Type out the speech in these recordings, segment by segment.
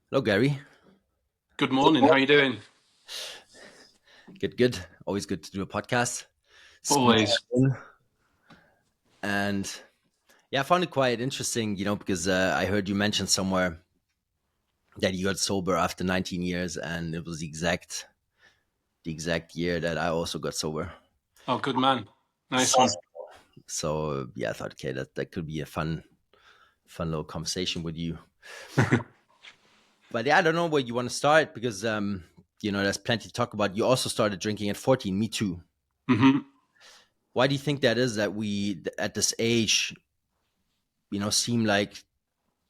Hello, Gary. Good morning. How are you doing? Good, good. Always good to do a podcast. Squeeze Always. in. And yeah, I found it quite interesting, because I heard you mention somewhere that you got sober after 19 years, and it was the exact year that I also got sober. Oh, good man. Nice So, one. so yeah, I thought, okay, that could be a fun little conversation with you. But yeah, I don't know where you want to start because there's plenty to talk about. You also started drinking at 14. Me too. hmm Why do you think that is that we at this age seem like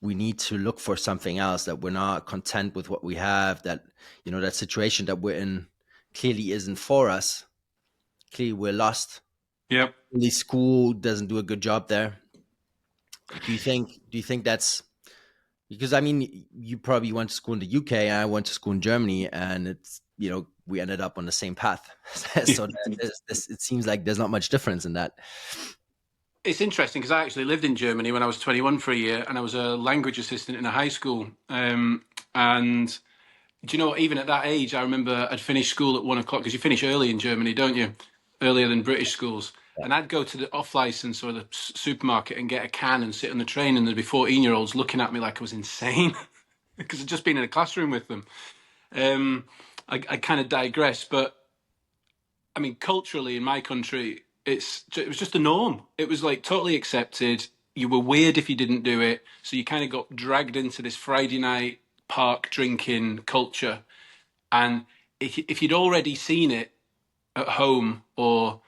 we need to look for something else, that we're not content with what we have, that that situation that we're in clearly isn't for us. Clearly we're lost. Yep. Clearly school doesn't do a good job there. Do you think that's because, I mean, you probably went to school in the UK and I went to school in Germany, and it's we ended up on the same path. So it seems like there's not much difference in that. It's interesting because I actually lived in Germany when I was 21 for a year, and I was a language assistant in a high school. And do you know what? Even at that age, I remember I'd finish school at 1 o'clock because you finish early in Germany, don't you? Earlier than British schools. Yeah. And I'd go to the off license or the supermarket and get a can and sit on the train, and there'd be 14-year-olds looking at me like I was insane because I'd just been in a classroom with them. Um, I kind of digress, but I mean, culturally in my country, it was just the norm. It was like totally accepted. You were weird if you didn't do it, so you kind of got dragged into this Friday night park drinking culture. And if you'd already seen it at home or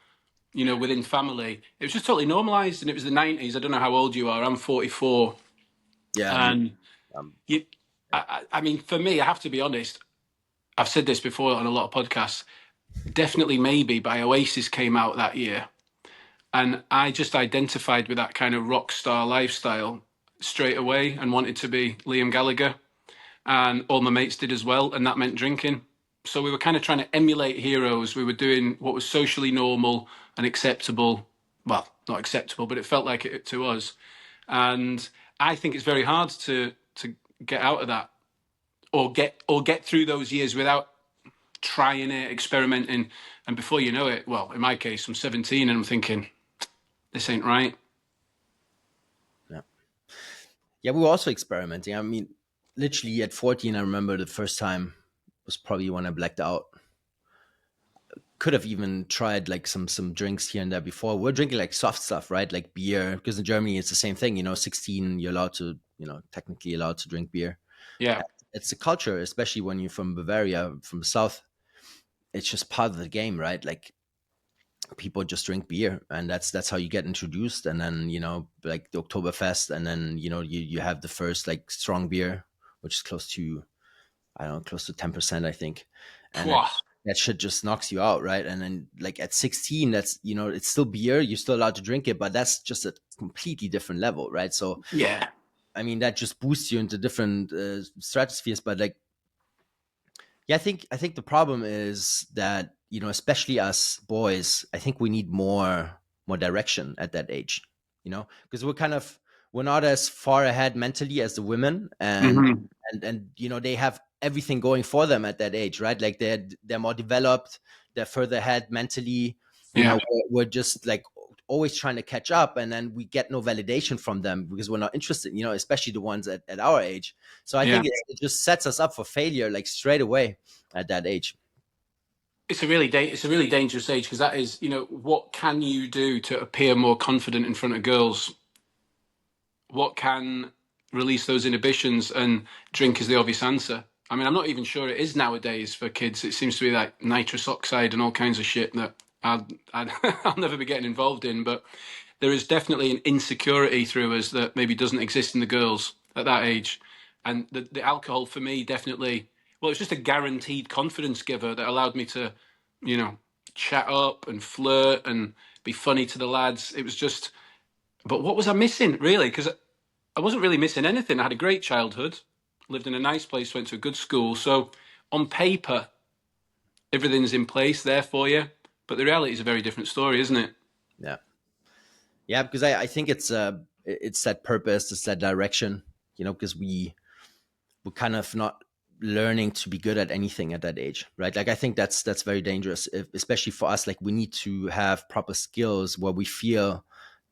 within family, it was just totally normalized. And it was the 90s. I don't know how old you are. I'm 44, Yeah, and um, you, I mean, for me, I have to be honest. I've said this before on a lot of podcasts. Definitely Maybe by Oasis came out that year. And I just identified with that kind of rock star lifestyle straight away and wanted to be Liam Gallagher. And all my mates did as well. And that meant drinking. So we were kind of trying to emulate heroes. We were doing what was socially normal and acceptable. Well, not acceptable, but it felt like it to us. And I think it's very hard to get out of that or get through those years without trying it, experimenting. And before you know it, well, in my case, I'm 17 and I'm thinking, this ain't right. yeah. Yeah, we were also experimenting. I mean, literally at 14, I remember the first time was probably when I blacked out. Could have even tried like some drinks here and there before. We're drinking like soft stuff, right? Like beer, because in Germany it's the same thing. 16, you're allowed to, technically allowed to drink beer. Yeah. It's a culture, especially when you're from Bavaria, from the south. It's just part of the game, right? Like people just drink beer, and that's how you get introduced. And then like the Oktoberfest, and then you have the first like strong beer, which is close to, I don't know, close to 10%, I think. And then Pwah. that shit just knocks you out, right? And then like at 16, that's it's still beer, you're still allowed to drink it, but that's just a completely different level, right? So Yeah. I mean, that just boosts you into different stratospheres. But like, yeah, I think the problem is that especially us boys, I think we need more direction at that age, because we're not as far ahead mentally as the women, and hmm they have everything going for them at that age, right? Like they're more developed, they're further ahead mentally. Yeah. We're just like always trying to catch up, and then we get no validation from them because we're not interested, especially the ones at our age. So I Yeah. think it just sets us up for failure like straight away at that age. It's a really dangerous age because that is, what can you do to appear more confident in front of girls? What can release those inhibitions? And drink is the obvious answer. I mean, I'm not even sure it is nowadays for kids. It seems to be like nitrous oxide and all kinds of shit that I'll never be getting involved in. But there is definitely an insecurity through us that maybe doesn't exist in the girls at that age. And the alcohol for me definitely, well, it's just a guaranteed confidence giver that allowed me to, you know, chat up and flirt and be funny to the lads. It was just, but what was I missing really? Because I wasn't really missing anything. I had a great childhood, lived in a nice place, went to a good school. So on paper, everything's in place there for you. But the reality is a very different story, isn't it? Yeah, yeah, because I think it's that purpose, it's that direction, because we're kind of not learning to be good at anything at that age, right? Like I think that's very dangerous, especially for us. Like we need to have proper skills where we feel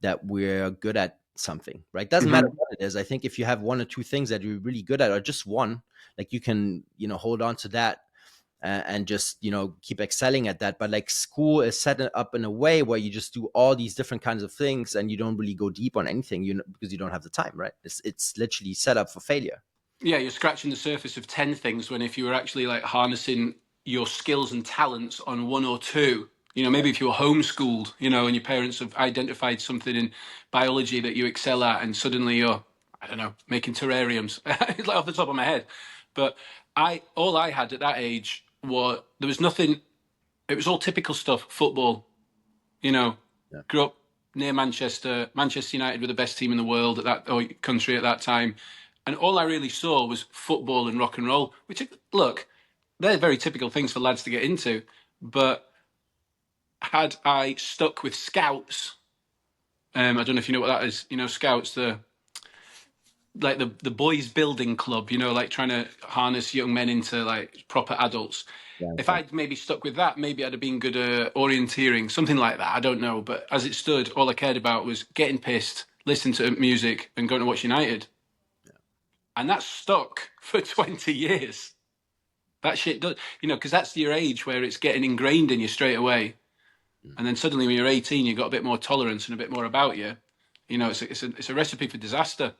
that we're good at something, right? Doesn't matter Mhm. what it is. I think if you have one or two things that you're really good at, or just one, like you can, hold on to that and just, keep excelling at that. But like school is set up in a way where you just do all these different kinds of things and you don't really go deep on anything, because you don't have the time, right? It's literally set up for failure. Yeah, you're scratching the surface of 10 things when if you were actually like harnessing your skills and talents on one or two, maybe if you were homeschooled, and your parents have identified something in biology that you excel at, and suddenly you're, I don't know, making terrariums, like off the top of my head. But all I had at that age was there was nothing, it was all typical stuff, football, you know, Yeah. grew up near Manchester. Manchester United were the best team in the world at that or country at that time, and all I really saw was football and rock and roll. Which look, they're very typical things for lads to get into. But had I stuck with Scouts, I don't know if you know what that is. Scouts, the like the boys building club, like trying to harness young men into like proper adults. Yeah, I If understand. I'd maybe stuck with that, maybe I'd have been good at orienteering, something like that. I don't know. But as it stood, all I cared about was getting pissed, listening to music, and going to watch United. And that stuck for 20 years. That shit does, because that's your age where it's getting ingrained in you straight away. Mm. And then suddenly when you're 18, you've got a bit more tolerance and a bit more about you. It's a recipe for disaster.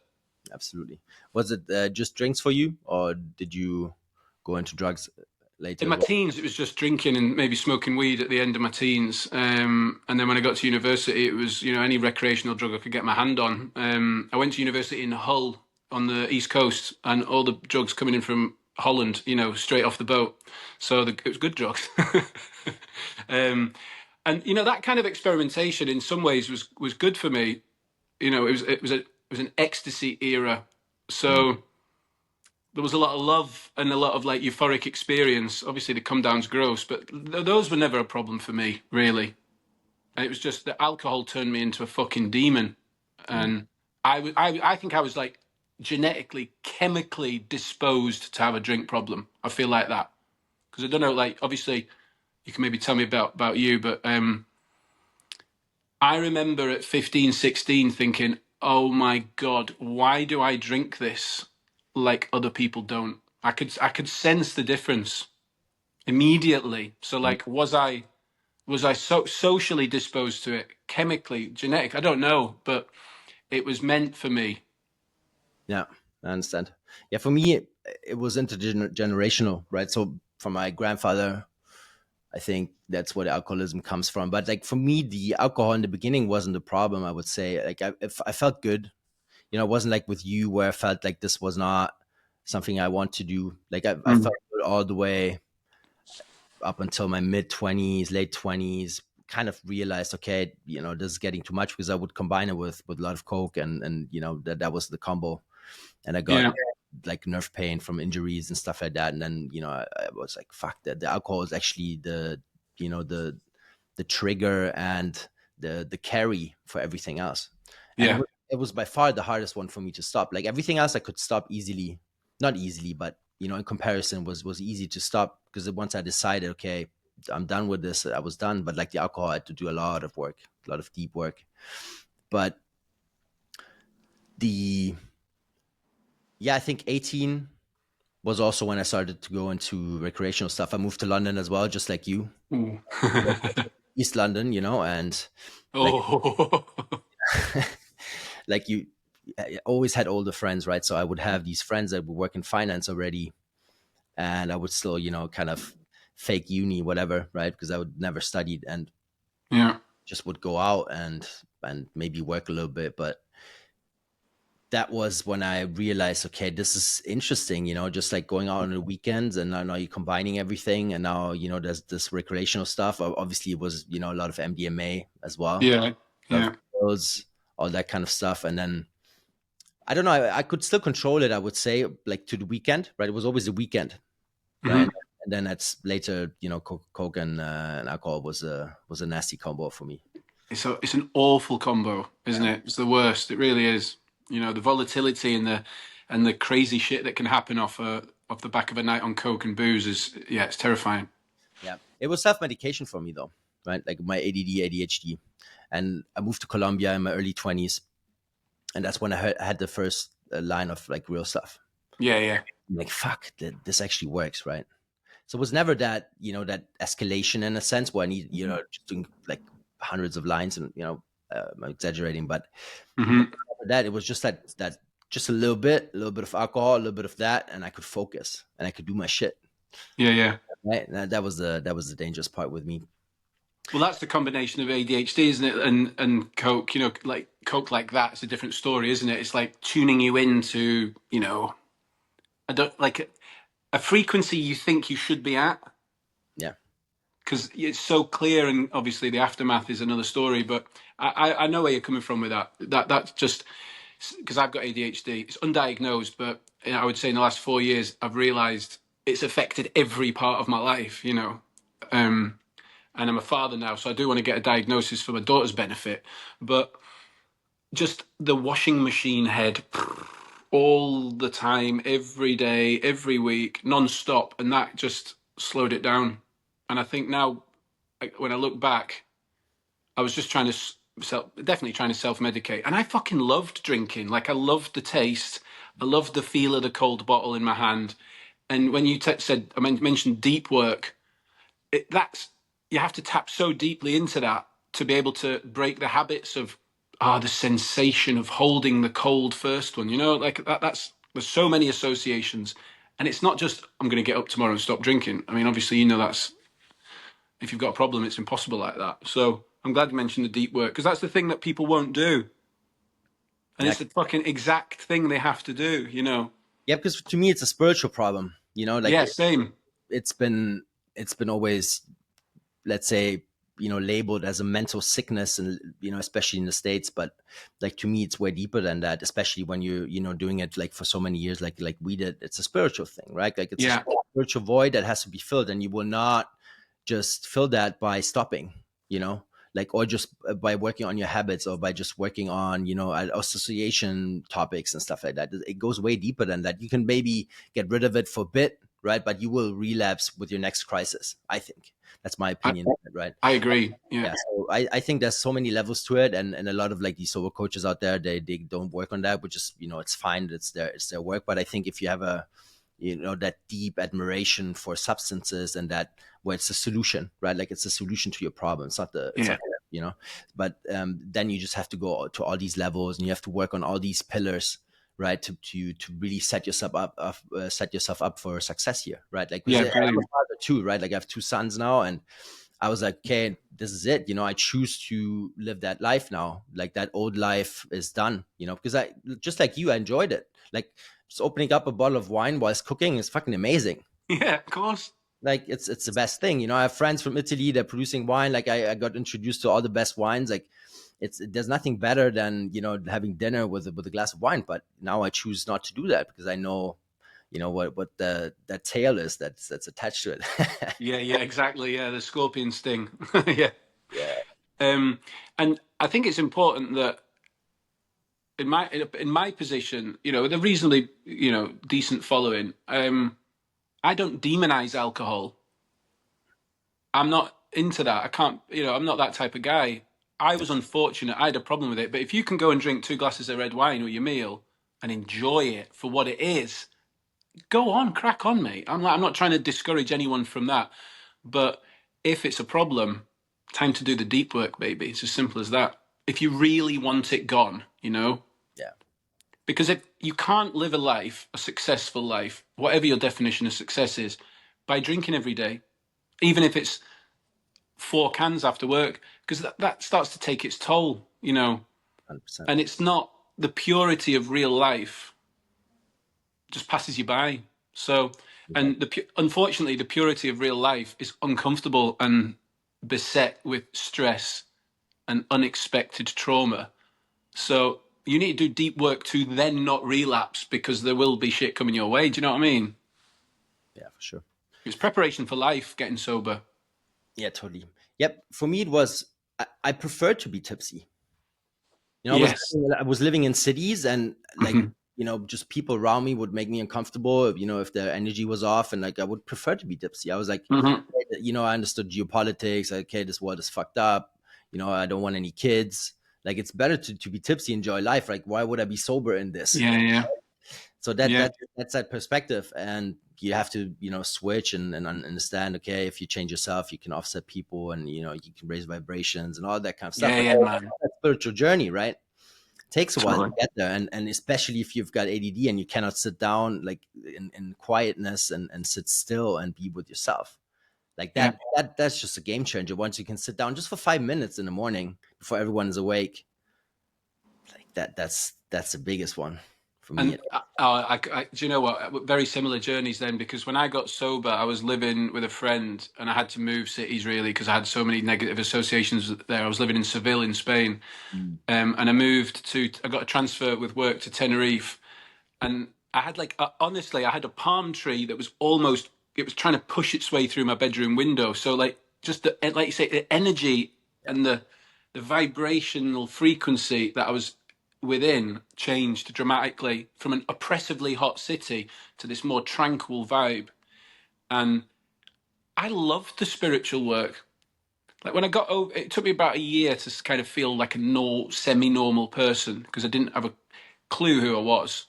Absolutely. Was it just drinks for you, or did you go into drugs later In as my well? teens, it was just drinking and maybe smoking weed at the end of my teens. And then when I got to university, it was, any recreational drug I could get my hand on. I went to university in Hull on the East Coast, and all the drugs coming in from Holland, straight off the boat. So it was good drugs. um, and that kind of experimentation in some ways was good for me. It was an ecstasy era. Mm. So there was a lot of love and a lot of like euphoric experience. Obviously, the come down's gross, but those were never a problem for me, really. And it was just that alcohol turned me into a fucking demon, Mm. and I think I was like genetically, chemically disposed to have a drink problem. I feel like that because I don't know. Like, obviously, you can maybe tell me about you, but I remember at 15, 16 thinking, "Oh my god, why do I drink this like other people don't?" I could sense the difference immediately. So Mm. like was I so socially disposed to it, chemically, genetic? I don't know, but it was meant for me. Yeah, I understand. Yeah, for me, it was intergenerational, right? So from my grandfather, I think that's where the alcoholism comes from. But like for me, the alcohol in the beginning wasn't a problem. I would say, like if I felt good, it wasn't like with you where I felt like this was not something I want to do. Like I Mm. felt good all the way up until my mid 20s, late 20s. Kind of realized, okay, this is getting too much because I would combine it with a lot of coke, and that was the combo, and I got Yeah, like nerve pain from injuries and stuff like that. And then I was like, fuck that. The alcohol is actually you know the trigger and the carry for everything else. And yeah, it was by far the hardest one for me to stop. Like everything else I could stop easily, not easily, but in comparison was easy to stop, because once I decided, okay, I'm done with this, I was done. But like the alcohol, I had to do a lot of work, a lot of deep work. But the yeah, I think 18 was also when I started to go into recreational stuff. I moved to London as well, just like you, ooh. East London, and like Oh, like you I always had older friends, right? So I would have these friends that would work in finance already, and I would still, kind of fake uni, whatever, right? Because I would never studied and yeah, just would go out and maybe work a little bit. But that was when I realized, okay, this is interesting, just like going out on the weekends, and now you're combining everything, and now there's this recreational stuff. Obviously, it was a lot of MDMA as well, yeah, a lot of yeah. pills, all that kind of stuff, and then I don't know, I could still control it. I would say, like to the weekend, right? It was always the weekend, right? Hmm. And then that's later, coke and alcohol was a nasty combo for me. It's an awful combo, isn't Yeah, it? It's the worst. It really is. The volatility and and the crazy shit that can happen off the back of a night on coke and booze is, yeah, it's terrifying. Yeah, it was self-medication for me though, right? Like my ADD, ADHD, and I moved to Colombia in my early 20s, and that's when I had the first line of like real stuff. Yeah, yeah. I'm like, fuck, this actually works, right? So it was never that, that escalation in a sense where I need, just doing like hundreds of lines and, I'm exaggerating, but Hmm. that it was just that just a little bit of alcohol, a little bit of that, and I could focus and I could do my shit. Yeah, yeah. Right. And that was the dangerous part with me. Well, that's the combination of ADHD, isn't it? And coke, like coke like that. It's a different story, isn't it? It's like tuning you into, I don't like a frequency you think you should be at, Yeah. because it's so clear, and obviously the aftermath is another story. But I know where you're coming from with that. That's just because I've got ADHD. It's undiagnosed, but I would say in the last 4 years I've realised it's affected every part of my life. And I'm a father now, so I do want to get a diagnosis for my daughter's benefit. But just the washing machine head all the time, every day, every week, non-stop, and that just slowed it down. And I think now, when I look back, I was just trying to definitely trying to self-medicate, and I fucking loved drinking. Like, I loved the taste, I loved the feel of the cold bottle in my hand. And when you said, I mentioned deep work, that's, you have to tap so deeply into that to be able to break the habits of the sensation of holding the cold first one. Like that's there's so many associations, and it's not just I'm going to get up tomorrow and stop drinking. I mean, obviously, that's, if you've got a problem, it's impossible like that. So I'm glad you mentioned the deep work, because that's the thing that people won't do, and Yeah. it's the fucking exact thing they have to do. Yeah, because to me it's a spiritual problem. Like Yeah, same. it's been always, let's say, labeled as a mental sickness, and especially in the States, but like to me it's way deeper than that, especially when you're doing it like for so many years, like we did. It's a spiritual thing, right? Like it's Yeah, a spiritual void that has to be filled, and you will not just fill that by stopping, like, or just by working on your habits, or by just working on association topics and stuff like that. It goes way deeper than that. You can maybe get rid of it for a bit, right? But you will relapse with your next crisis, I think. That's my I, opinion, right? I agree. Yeah, Yeah, so I think there's so many levels to it, and a lot of like these sober coaches out there, they don't work on that, which is, it's fine. It's their work. But I think if you have that deep admiration for substances, and that where it's a solution, right? Like it's a solution to your problem. It's not yeah, but then you just have to go to all these levels, and you have to work on all these pillars, right? To really set yourself up for success here, right? Like, because yeah. I'm a Brilliant. father too, right? Like I have two sons now, and I was like, okay, this is it. I choose to live that life now. Like that old life is done, because I, just like you, I enjoyed it. Like just opening up a bottle of wine whilst cooking is fucking amazing. Yeah, of course. Like it's the best thing. I have friends from Italy, they're producing wine. Like I got introduced to all the best wines. Like there's nothing better than, having dinner with a glass of wine. But now I choose not to do that, because I know, what that tail is that's attached to it. Yeah, yeah, exactly. Yeah, the scorpion sting. Yeah. Yeah. And I think it's important that in my position, with a reasonably, decent following, I don't demonize alcohol. I'm not into that. I can't, I'm not that type of guy. I was unfortunate. I had a problem with it. But if you can go and drink 2 glasses of red wine with your meal and enjoy it for what it is, go on, crack on, mate. I'm not trying to discourage anyone from that. But if it's a problem, time to do the deep work, baby. It's as simple as that. If you really want it gone, Yeah. because if you can't live a life, a successful life, whatever your definition of success is, by drinking every day, even if it's 4 cans after work, because that starts to take its toll, 100%. and it's not the purity of real life, just passes you by. So, and unfortunately, the purity of real life is uncomfortable and beset with stress and unexpected trauma. So you need to do deep work to then not relapse, because there will be shit coming your way. Do you know what I mean? Yeah, for sure. It's preparation for life, getting sober. Yeah, totally. Yep. For me, it was, I preferred to be tipsy. Yes. I was living in cities, and like Mhm. just people around me would make me uncomfortable, if their energy was off, and like I would prefer to be tipsy. I was like, Hmm. I understood geopolitics. Like, okay, this world is fucked up. I don't want any kids. Like, it's better to be tipsy, enjoy life. Like, why would I be sober in this? Yeah, yeah, So yeah, that's that perspective, and you have to switch and understand. Okay, if you change yourself, you can offset people, and you can raise vibrations and all that kind of stuff. yeah, But yeah, man. that spiritual journey, right? Takes a while to Totally. get there, and especially if you've got ADD and you cannot sit down like in quietness and sit still and be with yourself. Like Yeah, that's just a game changer. Once you can sit down just for 5 minutes in the morning before everyone is awake, like that's the biggest one for me. and do you know what? Very similar journeys then, because when I got sober, I was living with a friend, and I had to move cities really because I had so many negative associations there. I was living in Seville in Spain, Mm. and I got a transfer with work to Tenerife, and I had honestly, I had a palm tree that was it was trying to push its way through my bedroom window. So like just like you say, the energy Yeah. and the vibrational frequency that I was within changed dramatically from an oppressively hot city to this more tranquil vibe. And I loved the spiritual work. Like when I got over, it took me about a year to kind of feel like a semi-normal person because I didn't have a clue who I was.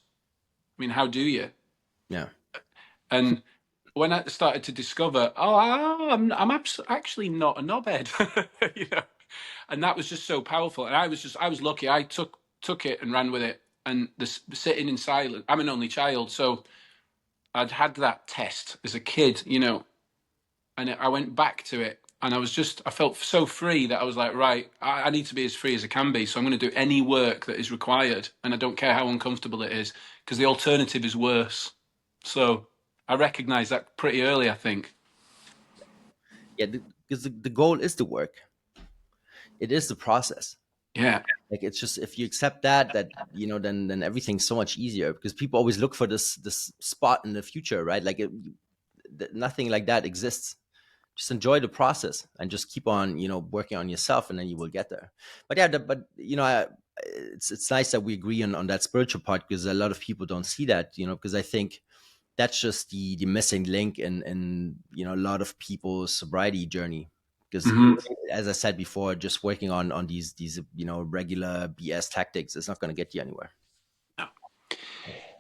I mean, how do you? Yeah. And when I started to discover, actually not a knobhead, you know, and that was just so powerful. And I was lucky. I took it and ran with it. And the sitting in silence. I'm an only child, so I'd had that test as a kid, and I went back to it. And I felt so free that I was like, right, I need to be as free as I can be. So I'm going to do any work that is required. And I don't care how uncomfortable it is, because the alternative is worse. So I recognized that pretty early, I think. Yeah, because the goal is the work. It is the process. Yeah. Like, it's just, if you accept that then everything's so much easier, because people always look for this spot in the future, right? Like, nothing like that exists. Just enjoy the process and just keep on working on yourself, and then you will get there. But yeah, it's nice that we agree on that spiritual part, because a lot of people don't see that, because I think that's just the missing link in a lot of people's sobriety journey. Because, Hmm. as I said before, just working on these regular BS tactics is not going to get you anywhere.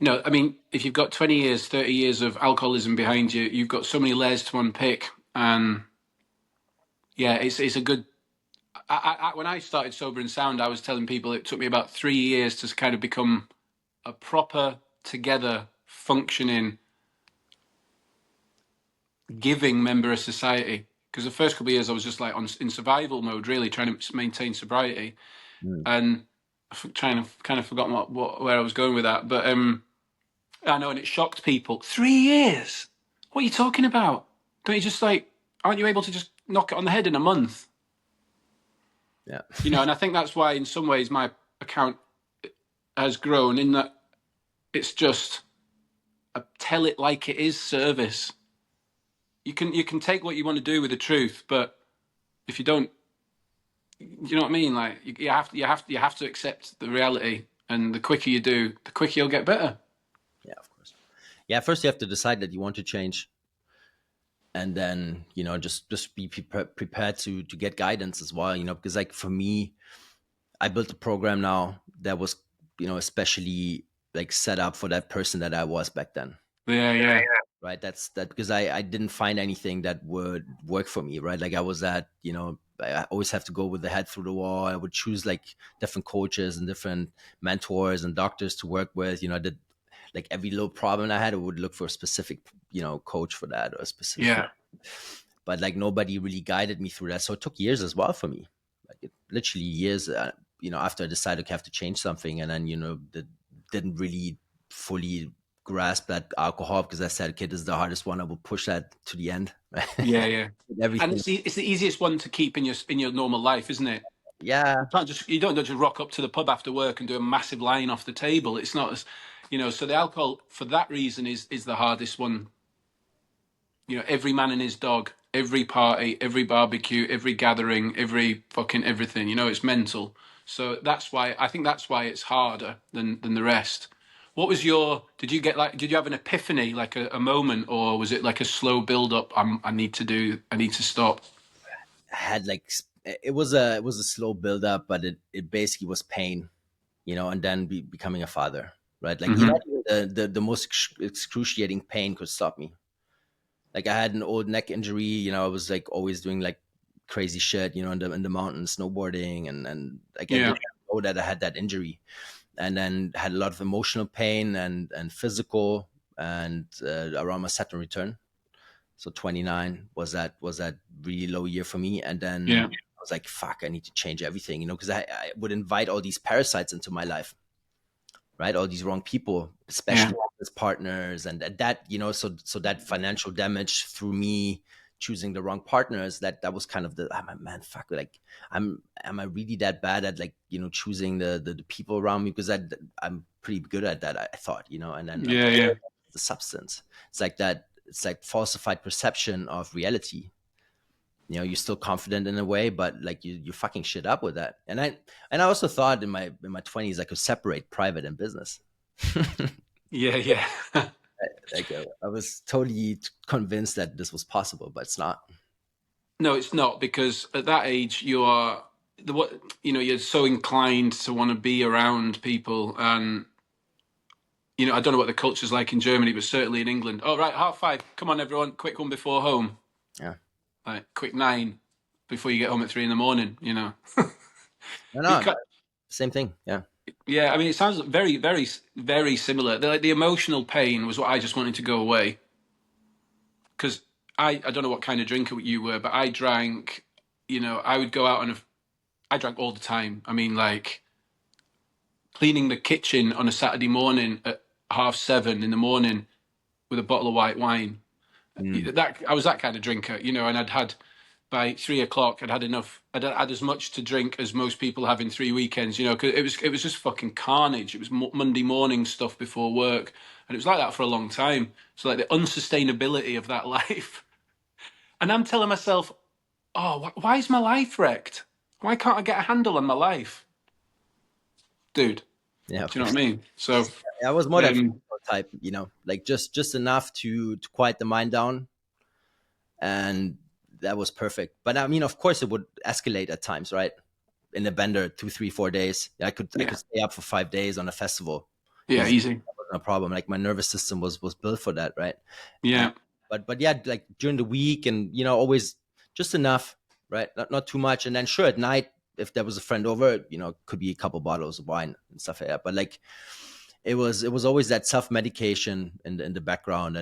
No, I mean, if you've got 20 years, 30 years of alcoholism behind you, you've got so many layers to unpick. And yeah, it's a good. When I started Sober and Sound, I was telling people it took me about 3 years to kind of become a proper, together, functioning, giving member of society. Because the first couple of years I was just like in survival mode, really trying to maintain sobriety, Mm. and trying to kind of forgotten where I was going with that. But I know, and it shocked people. 3 years? What are you talking about? Don't you just aren't you able to just knock it on the head in a month? Yeah. And I think that's why, in some ways, my account has grown in that it's just a tell it like it is service. You can take what you want to do with the truth, but if you don't, you know what I mean? Like you have to accept the reality, and the quicker you do, the quicker you'll get better. Yeah, of course. Yeah, first you have to decide that you want to change, and then just be prepared to get guidance as well, because, like, for me, I built a program now that was especially like set up for that person that I was back then. Yeah, yeah, Right, that's that, because I didn't find anything that would work for me, right? Like, I was at, I always have to go with the head through the wall. I would choose like different coaches and different mentors and doctors to work with. I did, like, every little problem I had, I would look for a specific coach for that, or a specific, yeah. but like nobody really guided me through that. So it took years as well for me, like, literally years, after I decided I have to change something, and then didn't really fully grasp that alcohol, because I said, okay, this is the hardest one, I will push that to the end. Yeah, yeah. And Everything. it's the easiest one to keep in your normal life, isn't it? Yeah. You don't just rock up to the pub after work and do a massive line off the table. It's not as so the alcohol for that reason is the hardest one. Every man and his dog, every party, every barbecue, every gathering, every fucking everything. It's mental. So that's why I think that's why it's harder than the rest. What was your? Did you get like? Did you have an epiphany, like a moment, or was it like a slow build up? I need to do. I need to stop. Had like it was a slow build up, but it basically was pain, and then becoming a father, right? Like Hmm. the most excruciating pain could stop me. Like I had an old neck injury, I was like always doing like crazy shit, in the mountains, snowboarding, and like I Yeah. didn't know that I had that injury, and then had a lot of emotional pain and physical, and around my Saturn return. So 29 was that really low year for me, and then Yeah. I was like, fuck, I need to change everything, because I would invite all these parasites into my life, right? All these wrong people, Yeah. especially as partners, and that, so that financial damage through me choosing the wrong partners, that was kind of man, fuck, like am I really that bad at like, choosing the people around me? Because I'm pretty good at that, I thought, and then Yeah. Yeah. the substance. It's like that. It's like falsified perception of reality. You're still confident in a way, but like you fucking shit up with that. And I also thought in my 20s I could separate private and business. Yeah. Yeah. Like I was totally convinced that this was possible, but it's not. No, it's not, because at that age you are the what you're so inclined to want to be around people, and I don't know what the culture's like in Germany, but certainly in England. Oh right, 5:30. Come on, everyone, quick one before home. Yeah. Like quick 9 before you get home at 3 in the morning. No, We no, cut. same thing. Yeah. Yeah, I mean, it sounds very, very, very similar. The emotional pain was what I just wanted to go away, because I don't know what kind of drinker you were, but I drank. I would go out I drank all the time. I mean, like cleaning the kitchen on a Saturday morning at 7:30 in the morning with a bottle of white wine. Mm. That I was that kind of drinker, and I'd had by 3 o'clock. I'd had enough. I'd had as much to drink as most people have in 3 weekends. Because it was just fucking carnage. It was Monday morning stuff before work, and it was like that for a long time. So like the unsustainability of that life, and I'm telling myself, oh, why is my life wrecked? Why can't I get a handle on my life, dude? Yeah, Do for you know sure. what I mean? So, I was more that um, type, like just enough to quiet the mind down, and that was perfect. But I mean, of course, it would escalate at times, right? In a bender, 2, 3, 4 days. I could I yeah, could stay up for 5 days on a festival, yeah, easy. easy, That wasn't a problem. Like my nervous system was built for that, right? And, yeah, but yeah, like during the week, and always just enough, right? Not too much. And then sure, at night, if there was a friend over, could be a couple bottles of wine and stuff like that. But like it was always that self medication in the background,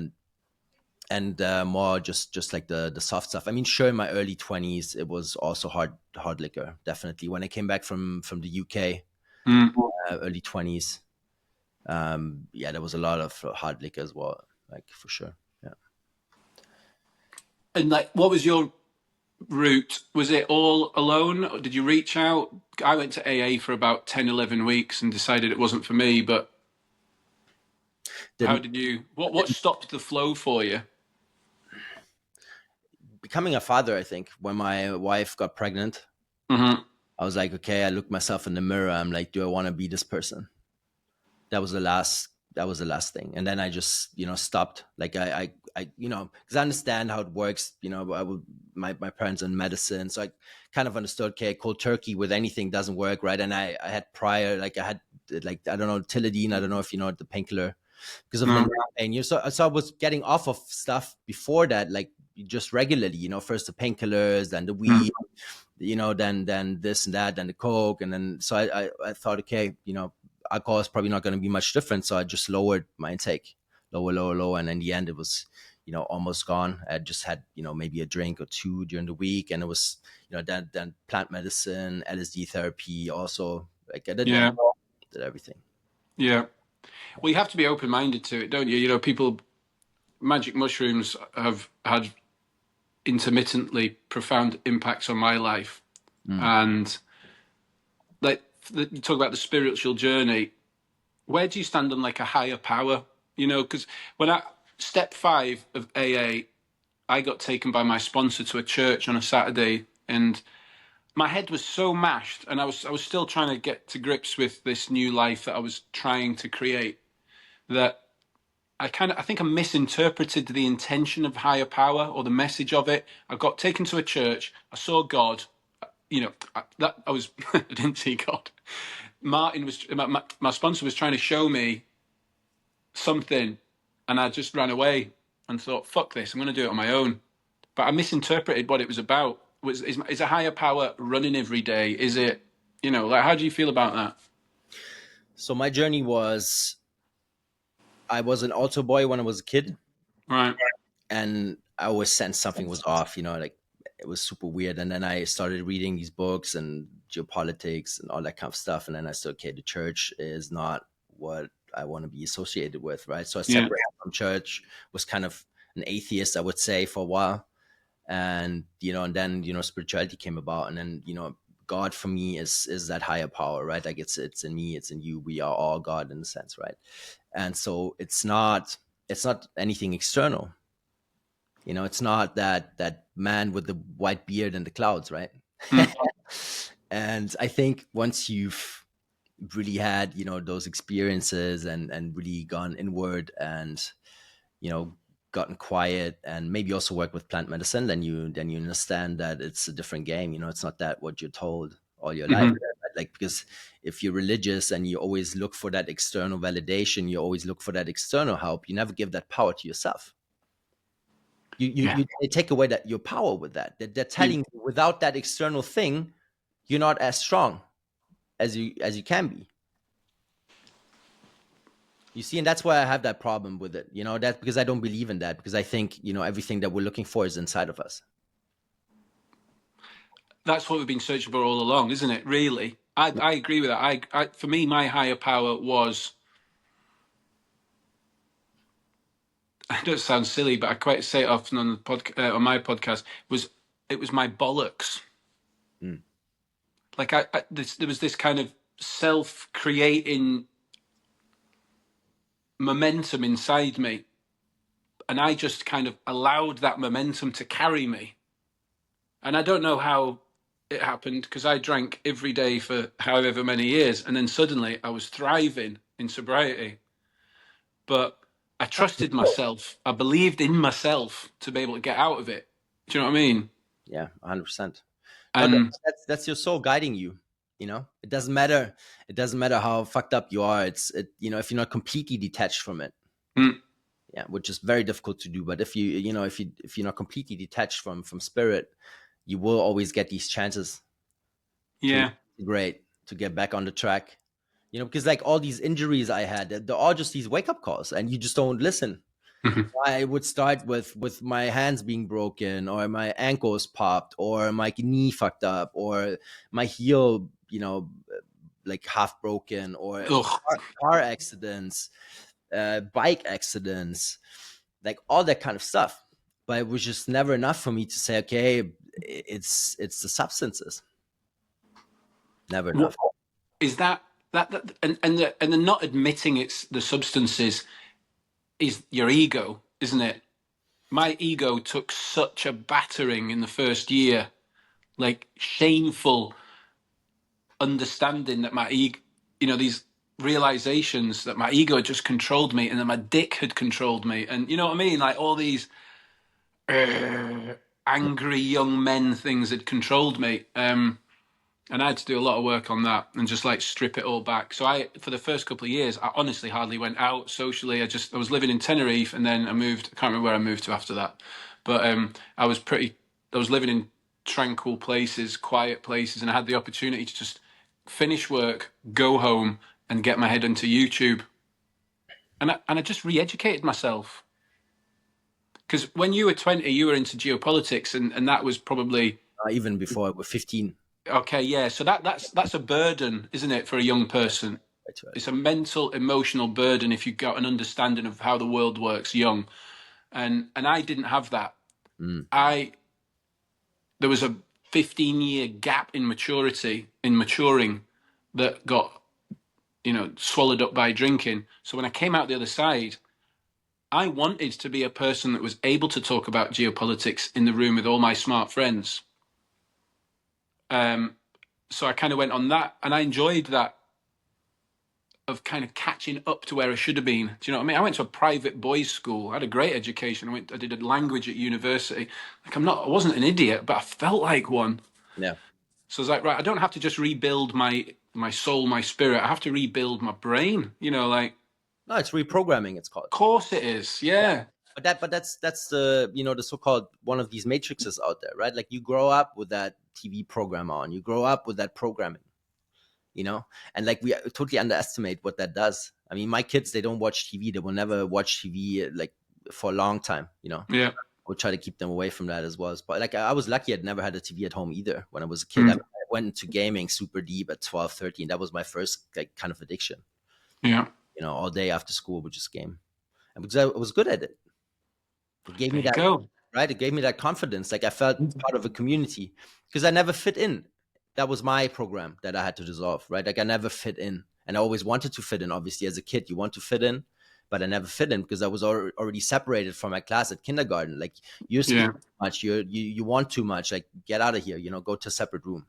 and more just like the soft stuff. I mean, sure, in my early 20s, it was also hard liquor. Definitely, when I came back from the UK, mm. early 20s, yeah, there was a lot of hard liquor as well, like for sure. Yeah. And like, what was your route? Was it all alone, or did you reach out? I went to AA for about 10, 11 weeks and decided it wasn't for me. But how Didn't, did you? What stopped the flow for you? becoming a father, I think, when my wife got pregnant, Hmm. I was like, okay, I looked myself in the mirror, I'm like, do I want to be this person? That was the last thing, and then I just stopped. Like I because I understand how it works. I would, my parents in medicine, so I kind of understood, okay, cold turkey with anything doesn't work, right? And I had prior, like I had, like, I don't know, Tilidine, I don't know if you know, the painkiller, because of the No. neck pain. So I was getting off of stuff before that, like just regularly, first the painkillers, then the Mm. weed, then this and that, then the coke, and then so I thought, okay, alcohol is probably not going to be much different, so I just lowered my intake, lower, and in the end, it was almost gone. I just had maybe a drink or two during the week, and it was then plant medicine, LSD therapy, also, like I did Yeah, did everything. yeah. Well, you have to be open-minded to it, don't you? People, magic mushrooms have had intermittently profound impacts on my life, Mm. and like you talk about the spiritual journey. Where do you stand on like a higher power? Because when I step 5 of AA, I got taken by my sponsor to a church on a Saturday, and my head was so mashed, and I was still trying to get to grips with this new life that I was trying to create. that I think I misinterpreted the intention of higher power or the message of it. I got taken to a church. I saw God. I was I didn't see God. Martin was my sponsor was trying to show me something, and I just ran away and thought, "Fuck this! I'm going to do it on my own." But I misinterpreted what it was about. Is a higher power running every day? Is it, like, how do you feel about that? So my journey was, I was an altar boy when I was a kid, Right. and I always sensed something was off, like it was super weird. And then I started reading these books and geopolitics and all that kind of stuff. And then I said, okay, the church is not what I want to be associated with, right? So I Yeah. separated from church, was kind of an atheist, I would say, for a while. And, and then, spirituality came about. And then, God for me is that higher power, right? Like it's in me, it's in you. We are all God in a sense, right? And so it's not anything external. It's not that man with the white beard in the clouds, right? Mm. And I think once you've really had, those experiences and really gone inward and, gotten quiet and maybe also work with plant medicine, then you understand that it's a different game. It's not that what you're told all your life. Hmm. Like, because if you're religious and you always look for that external validation, you always look for that external help, you never give that power to yourself. Yeah. They take away that your power with that. They're You, telling you without that external thing, you're not as strong as you can be. You see, and that's why I have that problem with it. That's because I don't believe in that, because I think, everything that we're looking for is inside of us. that's what we've been searching for all along, isn't it? Really, I agree with that. For me, my higher power was. I don't sound silly, but I quite say it often on the on my podcast. It was my bollocks. Mm. Like there was this kind of self-creating momentum inside me, and I just kind of allowed that momentum to carry me. And I don't know how it happened, because I drank every day for however many years, and then suddenly I was thriving in sobriety. But I trusted myself. I believed in myself to be able to get out of it. Do you know what I mean? Yeah, 100%. No, And that's your soul guiding you. It doesn't matter. It doesn't matter how fucked up you are. If you're not completely detached from it. mm, Yeah, which is very difficult to do. But if you're not completely detached from spirit, you will always get these chances to yeah, integrate, to get back on the track. Because like all these injuries I had, they're all just these wake up calls, and you just don't listen. mhm. I would start with my hands being broken, or my ankles popped, or my knee fucked up, or my heel, like half broken, or Ugh. car accidents, bike accidents, like all that kind of stuff. But it was just never enough for me to say, okay, it's the substances. Never What enough. is that and the not admitting it's the substances is your ego, isn't it? My ego took such a battering in the first year, like shameful understanding that my ego, these realizations that my ego had just controlled me, and that my dick had controlled me, and you know what I mean, like all these angry young men things had controlled me. And I had to do a lot of work on that and just like strip it all back. So for the first couple of years, I honestly hardly went out socially. I was living in Tenerife, and then I moved. I can't remember where I moved to after that, but I was living in tranquil places, quiet places, and I had the opportunity to just finish work, go home, and get my head into YouTube. And I just re-educated myself, because when you were 20, you were into geopolitics, and that was probably Even before I was 15. okay. Yeah, so that's a burden, isn't it, for a young person? Right, right. It's a mental, emotional burden if you've got an understanding of how the world works young. And I didn't have that. Mm. I There was a 15-year gap in maturity, in maturing, that got, swallowed up by drinking. So when I came out the other side, I wanted to be a person that was able to talk about geopolitics in the room with all my smart friends. So I kind of went on that, and I enjoyed that of kind of catching up to where I should have been. Do you know what I mean? I went to a private boys' school. I had a great education. I did a language at university. Like I wasn't an idiot, but I felt like one. Yeah. So I was like, right, I don't have to just rebuild my soul, my spirit. I have to rebuild my brain. You know, like, No, it's reprogramming. It's called. of course it is. Yeah. Yeah, But that's the the so-called one of these matrices out there, right? Like you grow up with that TV program on. You grow up with that programming. And like we totally underestimate what that does. I mean, my kids, they don't watch TV. They will never watch TV like for a long time. yeah. I would try to keep them away from that as well. But like I was lucky, I'd never had a TV at home either when I was a kid. I Mm, went into gaming super deep at 12, 13. That was my first like kind of addiction. yeah. All day after school would just game. And because I was good at it. It gave There me you that, go. right? It gave me that confidence. Like I felt part of a community because I never fit in. That was my program that I had to dissolve, right? Like I never fit in. And I always wanted to fit in. Obviously, as a kid, you want to fit in, but I never fit in because I was already separated from my class at kindergarten. Like you're Yeah, speaking too much, you want too much. Like get out of here, go to a separate room.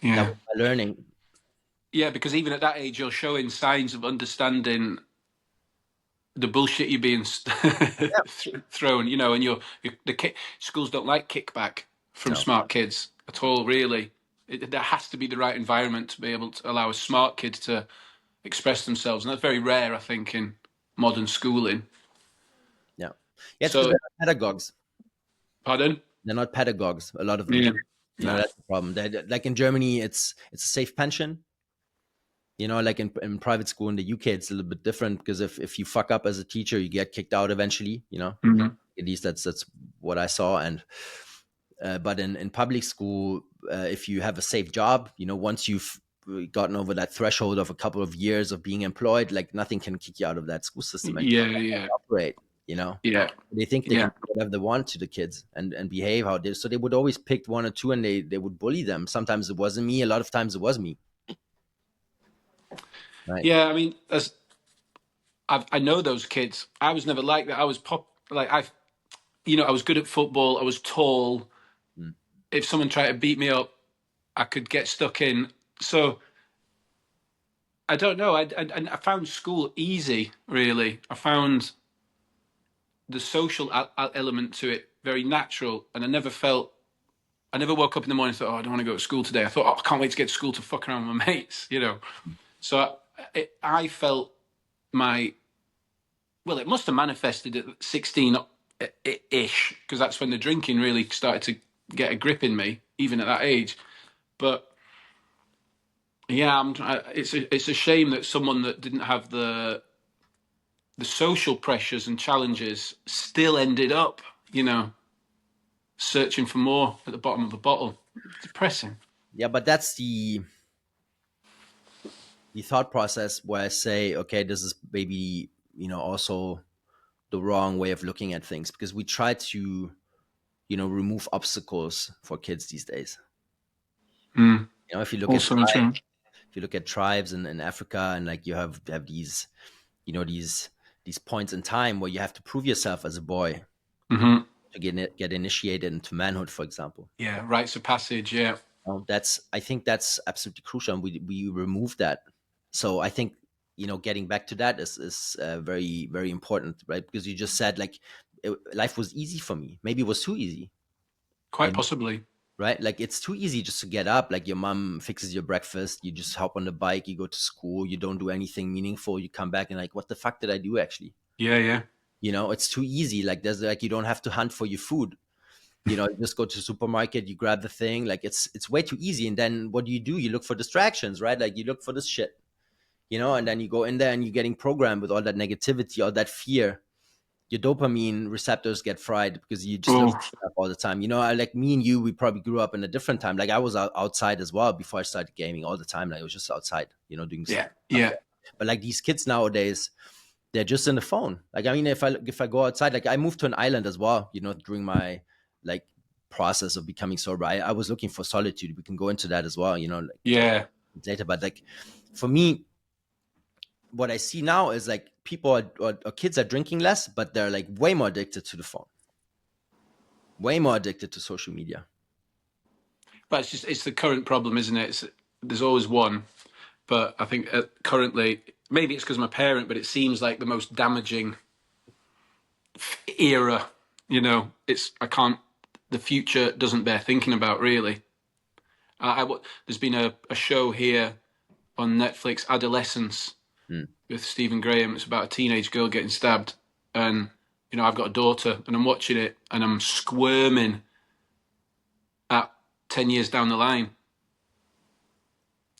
That yeah, was my learning. yeah. Because even at that age, you're showing signs of understanding the bullshit you're being Yeah. thrown. And schools don't like kickback from No. smart kids at all. Really, there has to be the right environment to be able to allow a smart kid to express themselves, and that's very rare, I think, in modern schooling. Yeah. Yeah. It's because So, they're not pedagogues. pardon? They're not pedagogues. A lot of them. Yeah, no, That's the problem. Like in Germany, it's a safe pension. Like in private school in the UK, it's a little bit different because if you fuck up as a teacher, you get kicked out eventually. Mhm. At least that's what I saw. And but in public school, if you have a safe job, once you've gotten over that threshold of a couple of years of being employed, like nothing can kick you out of that school system and Yeah, yeah, operate. You know, yeah, they think they yeah. can do whatever they want to the kids and behave how they. So they would always pick one or two and they would bully them. Sometimes it wasn't me. A lot of times it was me. Right. Yeah, I mean, I know those kids. I was never like that. I was I was good at football. I was tall. Mm. If someone tried to beat me up, I could get stuck in. So I don't know. I found school easy. Really, I found the social element to it very natural, and I never felt. I never woke up in the morning and thought, "Oh, I don't want to go to school today." I thought, "Oh, I can't wait to get to school to fuck around with my mates." So I felt my well, it must have manifested at 16 ish, because that's when the drinking really started to get a grip in me, even at that age. But yeah, it's a shame that someone that didn't have the social pressures and challenges still ended up, searching for more at the bottom of the bottle. Depressing. Yeah, but that's the thought process where I say, okay, this is maybe also the wrong way of looking at things because we try to remove obstacles for kids these days. Mm. If you look at Also true. tribes in Africa and like you have these these points in time where you have to prove yourself as a boy Hmm. to get initiated into manhood, for example. Yeah, rites of passage. Yeah. I think that's absolutely crucial, and we remove that. So I think getting back to that is very very important, right? Because you just said like life was easy for me. Maybe it was too easy, Quite possibly. right? Like it's too easy just to get up. Like your mom fixes your breakfast, you just hop on the bike, you go to school, you don't do anything meaningful, you come back and like, what the fuck did I do actually? Yeah, yeah. It's too easy. Like there's like you don't have to hunt for your food. You just go to the supermarket, you grab the thing. Like it's way too easy. And then what do? You look for distractions, right? Like you look for this shit, and then you go in there and you're getting programmed with all that negativity, all that fear. Your dopamine receptors get fried because you just look Oh, at stuff all the time. Like me and you, we probably grew up in a different time. Like I was outside as well before I started gaming all the time. Like I was just outside, doing yeah, stuff. yeah. But like these kids nowadays, they're just in the phone. Like I mean, if I go outside, like I moved to an island as well, during my like process of becoming sober. I was looking for solitude. We can go into that as well, like Yeah. later. But like for me, what I see now is like people or kids are drinking less, but they're like way more addicted to the phone, way more addicted to social media. But it's the current problem, isn't it? There's always one. But I think currently, maybe it's because I'm a parent, but it seems like the most damaging era. You know, I can't. The future doesn't bear thinking about really. There's been a show here on Netflix, Adolescence, Mm. with Stephen Graham. It's about a teenage girl getting stabbed, and I've got a daughter, and I'm watching it, and I'm squirming at 10 years down the line.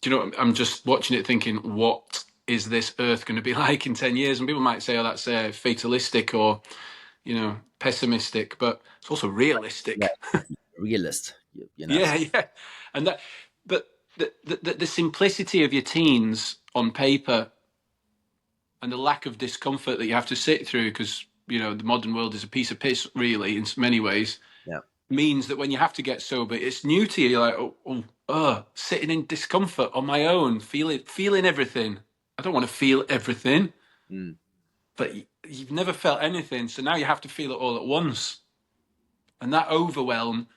Do you know? I'm just watching it, thinking, what is this Earth going to be like in 10 years? And people might say, "Oh, that's fatalistic or pessimistic," but it's also Yeah, realistic. realist. You're not. Yeah, yeah, and that, but the simplicity of your teens on paper and the lack of discomfort that you have to sit through, because the modern world is a piece of piss, really, in many ways, Yeah, means that when you have to get sober, it's new to you. You're like, sitting in discomfort on my own, feeling everything. I don't want to feel everything, mm. but you've never felt anything, so now you have to feel it all at once, and that overwhelm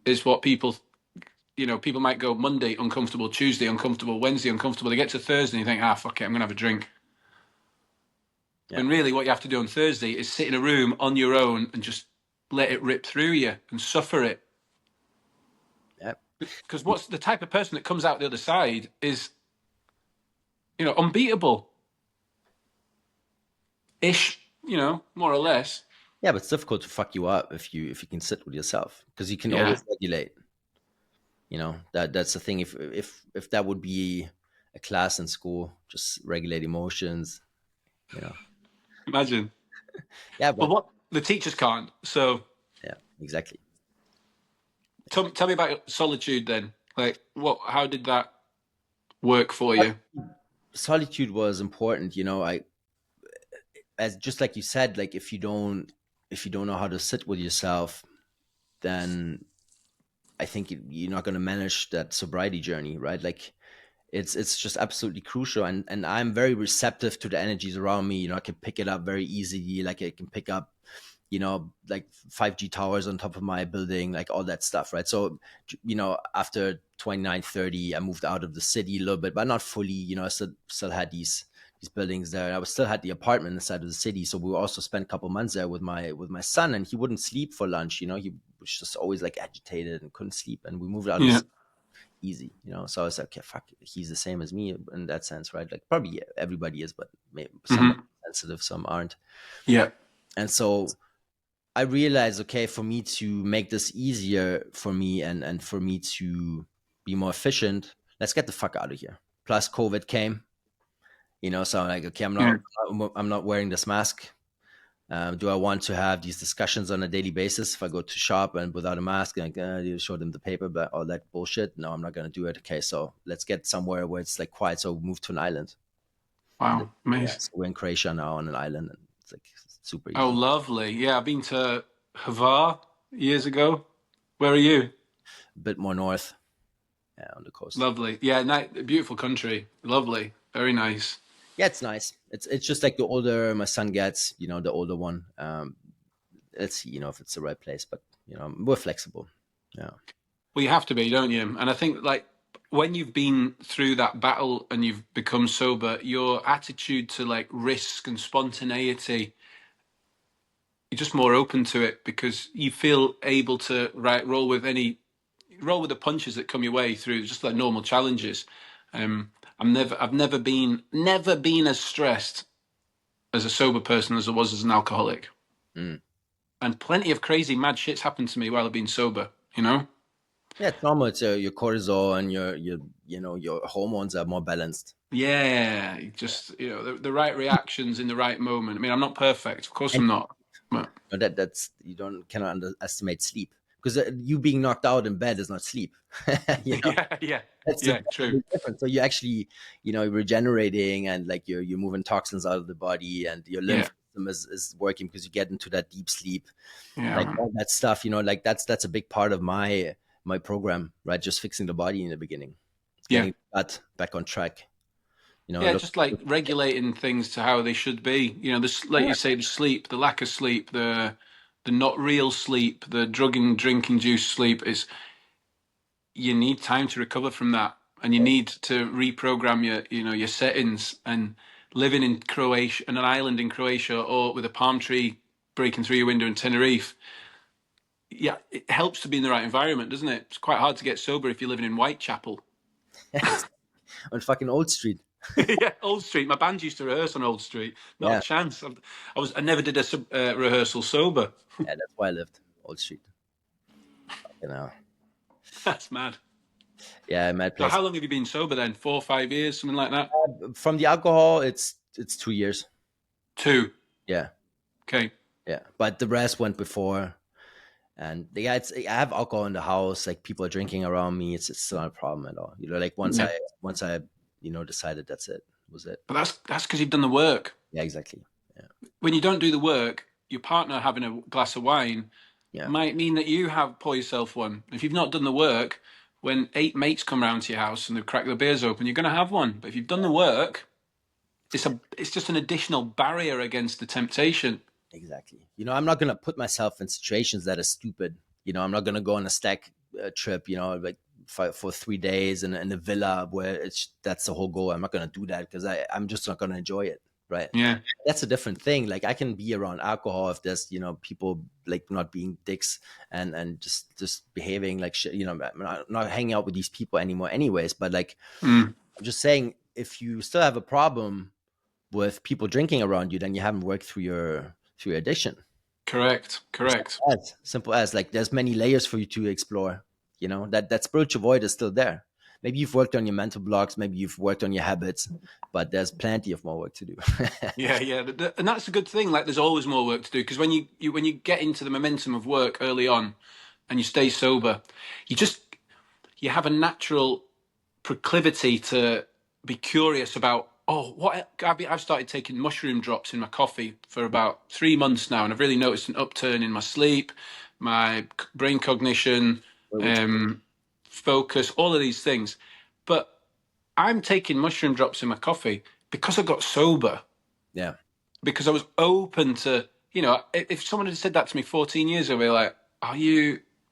is what people might go Monday uncomfortable, Tuesday uncomfortable, Wednesday uncomfortable. They get to Thursday and you think, fuck it, I'm gonna have a drink. Yeah, When really what you have to do on Thursday is sit in a room on your own and just let it rip through you and suffer it. yeah. Because what's the type of person that comes out the other side is, unbeatable ish, more or less. Yeah, but it's difficult to fuck you up if you can sit with yourself because you can Yeah. always regulate. That's the thing. If that would be a class in school, just regulate emotions. You know. Imagine. Yeah, Well, but what the teachers can't. So yeah, exactly. tell me about Solitude then. Like, how did that work for you? Solitude was important. I as just like you said, like if you don't know how to sit with yourself, then I think you're not going to manage that sobriety journey, right? Like it's just absolutely crucial, and I'm very receptive to the energies around me. I can pick it up very easily. Like I can pick up like 5G towers on top of my building, like all that stuff, right? So after 29-30, I moved out of the city a little bit, but not fully. I still had these buildings there. I still had the apartment inside of the city, so we also spent a couple months there with my son, and he wouldn't sleep for lunch. He was just always like agitated and couldn't sleep, and we moved out of the Yeah. city easy. So I was like, okay, fuck, he's the same as me in that sense, right? Like probably everybody is, but maybe some are Mm-hmm. sensitive, some aren't. Yeah. And so I realized, okay, for me to make this easier for me and for me to be more efficient, let's get the fuck out of here. Plus COVID came, so I'm like, okay, Yeah. I'm not wearing this mask. Do I want to have these discussions on a daily basis if I go to shop and without a mask, like you show them the paper, but all that bullshit? No, I'm not going to do it. Okay, so let's get somewhere where it's like quiet. So we move to an island. And Wow. yeah, Amazing. so we're in Croatia now on an island, and it's like super Oh, easy. lovely. Yeah, I've been to Hvar years ago. Where are you? A bit more north, yeah, on the coast. Lovely. Yeah, beautiful country. Lovely. Very nice. Yeah, it's nice. It's just like the older my son gets, the older one. Let's see, if it's the right place, but we're flexible. Yeah. Well, you have to be, don't you? And I think, like, when you've been through that battle and you've become sober, your attitude to like risk and spontaneity, you're just more open to it because you feel able to roll with the punches that come your way through just like normal challenges. I've never been as stressed as a sober person as I was as an alcoholic, Mm. and plenty of crazy mad shits happened to me while I've been sober. You know? Yeah, it's normal. It's your cortisol and your hormones are more balanced. Yeah, just the right reactions in the right moment. I mean, I'm not perfect, of course And I'm not, but that's you don't cannot underestimate sleep because you being knocked out in bed is not sleep. you know yeah, yeah, that's yeah, that's a true. big difference. So you actually regenerating and like you're moving toxins out of the body and your Yeah, lymph system is working because you get into that deep sleep, yeah, like man. all that stuff. Like that's a big part of my program, right? Just fixing the body in the beginning, Yeah, getting that back on track. yeah, Look. just like regulating things to how they should be. Like you say, the sleep, the lack of sleep, the not real sleep, the drugging, drinking, juice sleep is you need time to recover from that and you need to reprogram your settings. And living in Croatia, on an island in Croatia, or with a palm tree breaking through your window in Tenerife, yeah, it helps to be in the right environment, doesn't it? It's quite hard to get sober if you're living in Whitechapel. On fucking Old Street. Yeah, Old Street. My band used to rehearse on Old Street. Not a Yeah, chance. I never did a rehearsal sober. yeah, that's why I lived Old Street. You know, That's mad. yeah, mad So place. how long have you been sober then? 4 or 5 years, something like that? From the alcohol, it's 2 years. 2. Yeah, Okay. yeah, but the rest went before. And yeah, I have alcohol in the house. Like people are drinking around me. It's not a problem at all. Like Yeah. once I decided that's it, was it. But that's because you've done the work. Yeah, exactly. Yeah, When you don't do the work, your partner having a glass of wine yeah, might mean that you have pour yourself one. If you've not done the work, when 8 mates come round to your house and they've cracked their beers open, you're going to have one. But if you've done the work, it's just an additional barrier against the temptation. exactly. I'm not gonna put myself in situations that are stupid. I'm not gonna go on a stag trip. Like for 3 days in a villa where that's the whole goal. I'm not gonna do that because I'm just not gonna enjoy it. Right. Yeah. That's a different thing. Like I can be around alcohol if there's people like not being dicks and just behaving like shit. I'm not hanging out with these people anymore anyways. But like Mm. I'm just saying, if you still have a problem with people drinking around you, then you haven't worked through your addiction. Correct. Simple as like there's many layers for you to explore. That spiritual void is still there. Maybe you've worked on your mental blocks, maybe you've worked on your habits, but there's plenty of more work to do. Yeah, and that's a good thing. Like, there's always more work to do, because when you get into the momentum of work early on, and you stay sober, you have a natural proclivity to be curious about. Oh, I've started taking mushroom drops in my coffee for about 3 months now, and I've really noticed an upturn in my sleep, my brain cognition, Which, focus, all of these things. But I'm taking mushroom drops in my coffee because I got sober, yeah, because I was open to, if someone had said that to me 14 years ago, I'd be like,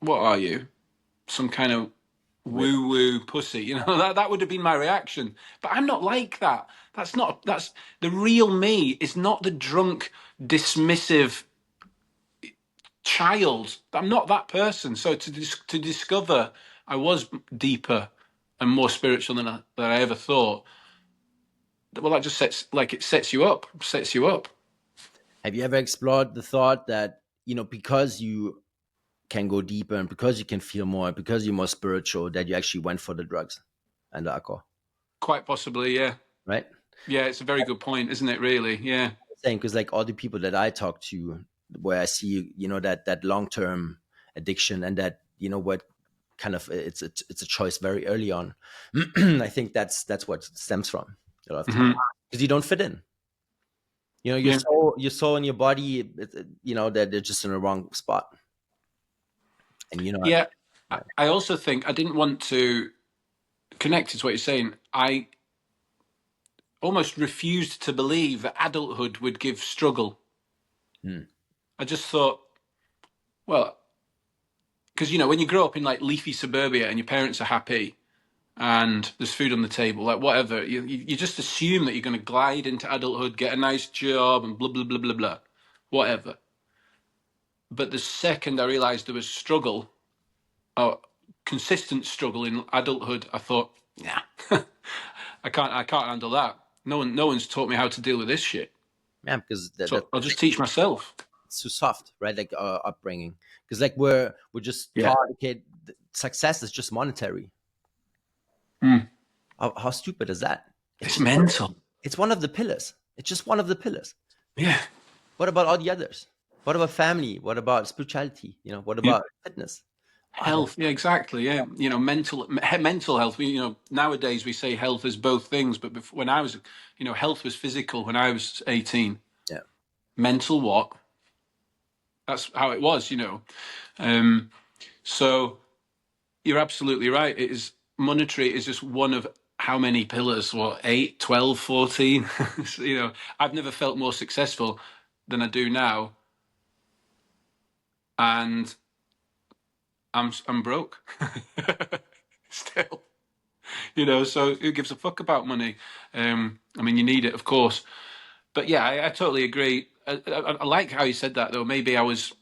what are you? Some kind of weird. woo woo pussy, that would have been my reaction. But I'm not like that. That's the real me is not the drunk, dismissive child. I'm not that person. So to discover I was deeper and more spiritual than I ever thought, well, that just sets you up. Have you ever explored the thought that, because you can go deeper and because you can feel more, because you're more spiritual, that you actually went for the drugs and the alcohol, Quite possibly, yeah. right? Yeah, it's a very good point, isn't it, really? Yeah. Saying, because like all the people that I talk to, where I see, that long-term addiction and that, what kind of it's a choice very early on. I think that's what it stems from a lot of time, Hmm. because you don't fit in. Yeah. Your soul and your body, that they're just in the wrong spot. And Yeah. yeah, I also think I didn't want to connect to what you're saying. I almost refused to believe that adulthood would give struggle. Hmm. I just thought, well, because when you grow up in like leafy suburbia and your parents are happy and there's food on the table, like whatever, you just assume that you're going to glide into adulthood, get a nice job, and blah blah blah blah blah, whatever. But the second I realised there was struggle, or consistent struggle in adulthood, I thought, nah, I can't handle that. No one's taught me how to deal with this shit. Yeah, because that So I'll just teach myself. it's too soft, right? Like upbringing, because like we're just Yeah. taught, okay, success is just monetary. Mm. How stupid is that? It's It's mental. it's one of the pillars. It's just one of the pillars. Yeah. What about all the others? What about family? What about spirituality? What Yeah. about fitness? Health. Yeah, exactly. Yeah. Mental health. Nowadays we say health is both things, but when I was, health was physical when I was 18. Yeah. Mental what? That's how it was. Um, so you're absolutely right. It is monetary is just one of how many pillars? What, 8, 12, 14? So, I've never felt more successful than I do now, and I'm broke still. So who gives a fuck about money? I mean, you need it, of course. But yeah, I totally agree. I like how you said that, though. Maybe I was,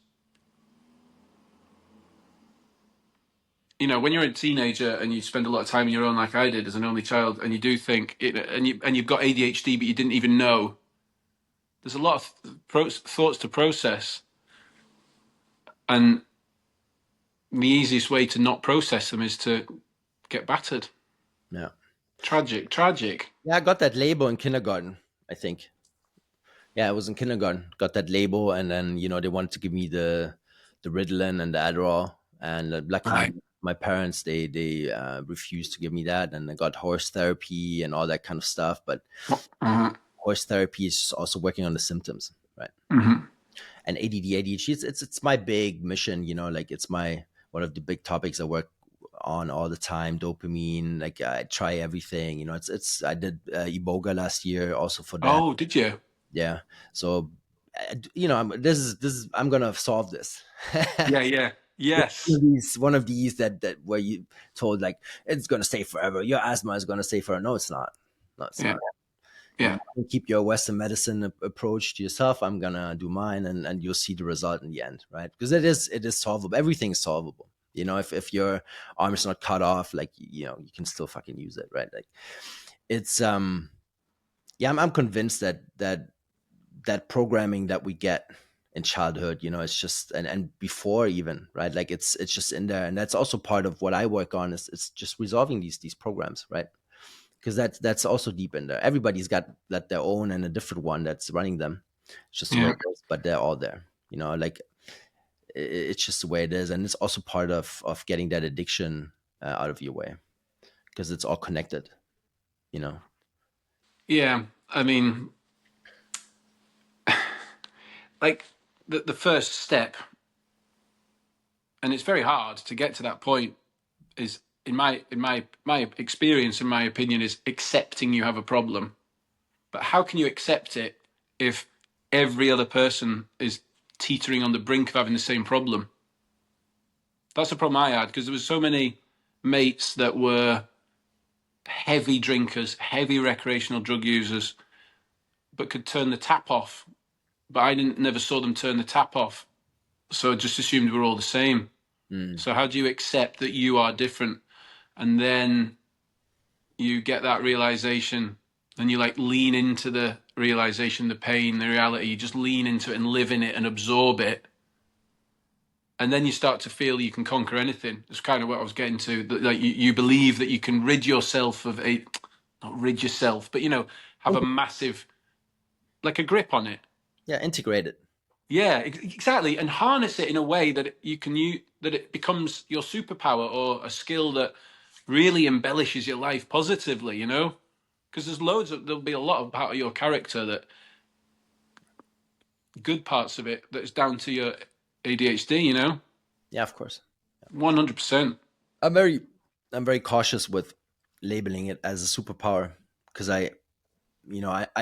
when you're a teenager and you spend a lot of time on your own, like I did as an only child, and you do think, and you've got ADHD, but you didn't even know. There's a lot of thoughts to process, and the easiest way to not process them is to get battered. Yeah. Tragic, tragic. Yeah, I got that label in kindergarten, I think. Yeah, I was in kindergarten, got that label, and then they wanted to give me the Ritalin and the Adderall, and luckily Right. my parents they refused to give me that, and I got horse therapy and all that kind of stuff. But Uh-huh. horse therapy is just also working on the symptoms, right? Hmm. And ADD, ADHD, it's my big mission, like it's my one of the big topics I work on all the time. Dopamine, like I try everything, it's I did Iboga last year also for that. Oh, did you? Yeah. So, this is I'm gonna solve this. Yeah, yeah. Yes. One of these that where you told like it's gonna stay forever. Your asthma is gonna stay forever. No, it's not. No, it's Yeah, not. yeah, Keep your Western medicine approach to yourself. I'm gonna do mine, and you'll see the result in the end, right? Because it is solvable. Everything is solvable. If your arm is not cut off, like you can still fucking use it, right? Like it's yeah, I'm convinced that programming that we get in childhood, it's just and before even, right? Like it's just in there, and that's also part of what I work on is it's just resolving these programs, right? Because that's also deep in there. Everybody's got like their own and a different one that's running them. It's just the way yeah, it is, but they're all there. Like it's just the way it is, and it's also part of getting that addiction out of your way because it's all connected. You know. yeah. I mean, like the first step, and it's very hard to get to that point. Is in my experience, in my opinion, is accepting you have a problem. But how can you accept it if every other person is teetering on the brink of having the same problem? That's the problem I had because there was so many mates that were heavy drinkers, heavy recreational drug users, but could turn the tap off. But I didn't never saw them turn the tap off, so I just assumed we're all the same. Mm. So how do you accept that you are different, and then you get that realization, and you like lean into the realization, the pain, the reality. You just lean into it and live in it and absorb it, and then you start to feel you can conquer anything. It's kind of what I was getting to. That, like you believe that you can rid yourself of a, not rid yourself, but have a massive, like a grip on it. Yeah, integrated. Yeah, exactly, and harness it in a way that you can use, that it becomes your superpower or a skill that really embellishes your life positively. Because there'll be a lot of part of your character that good parts of it that is down to your ADHD. Yeah, of course. 100%. I'm very I'm very cautious with labeling it as a superpower because I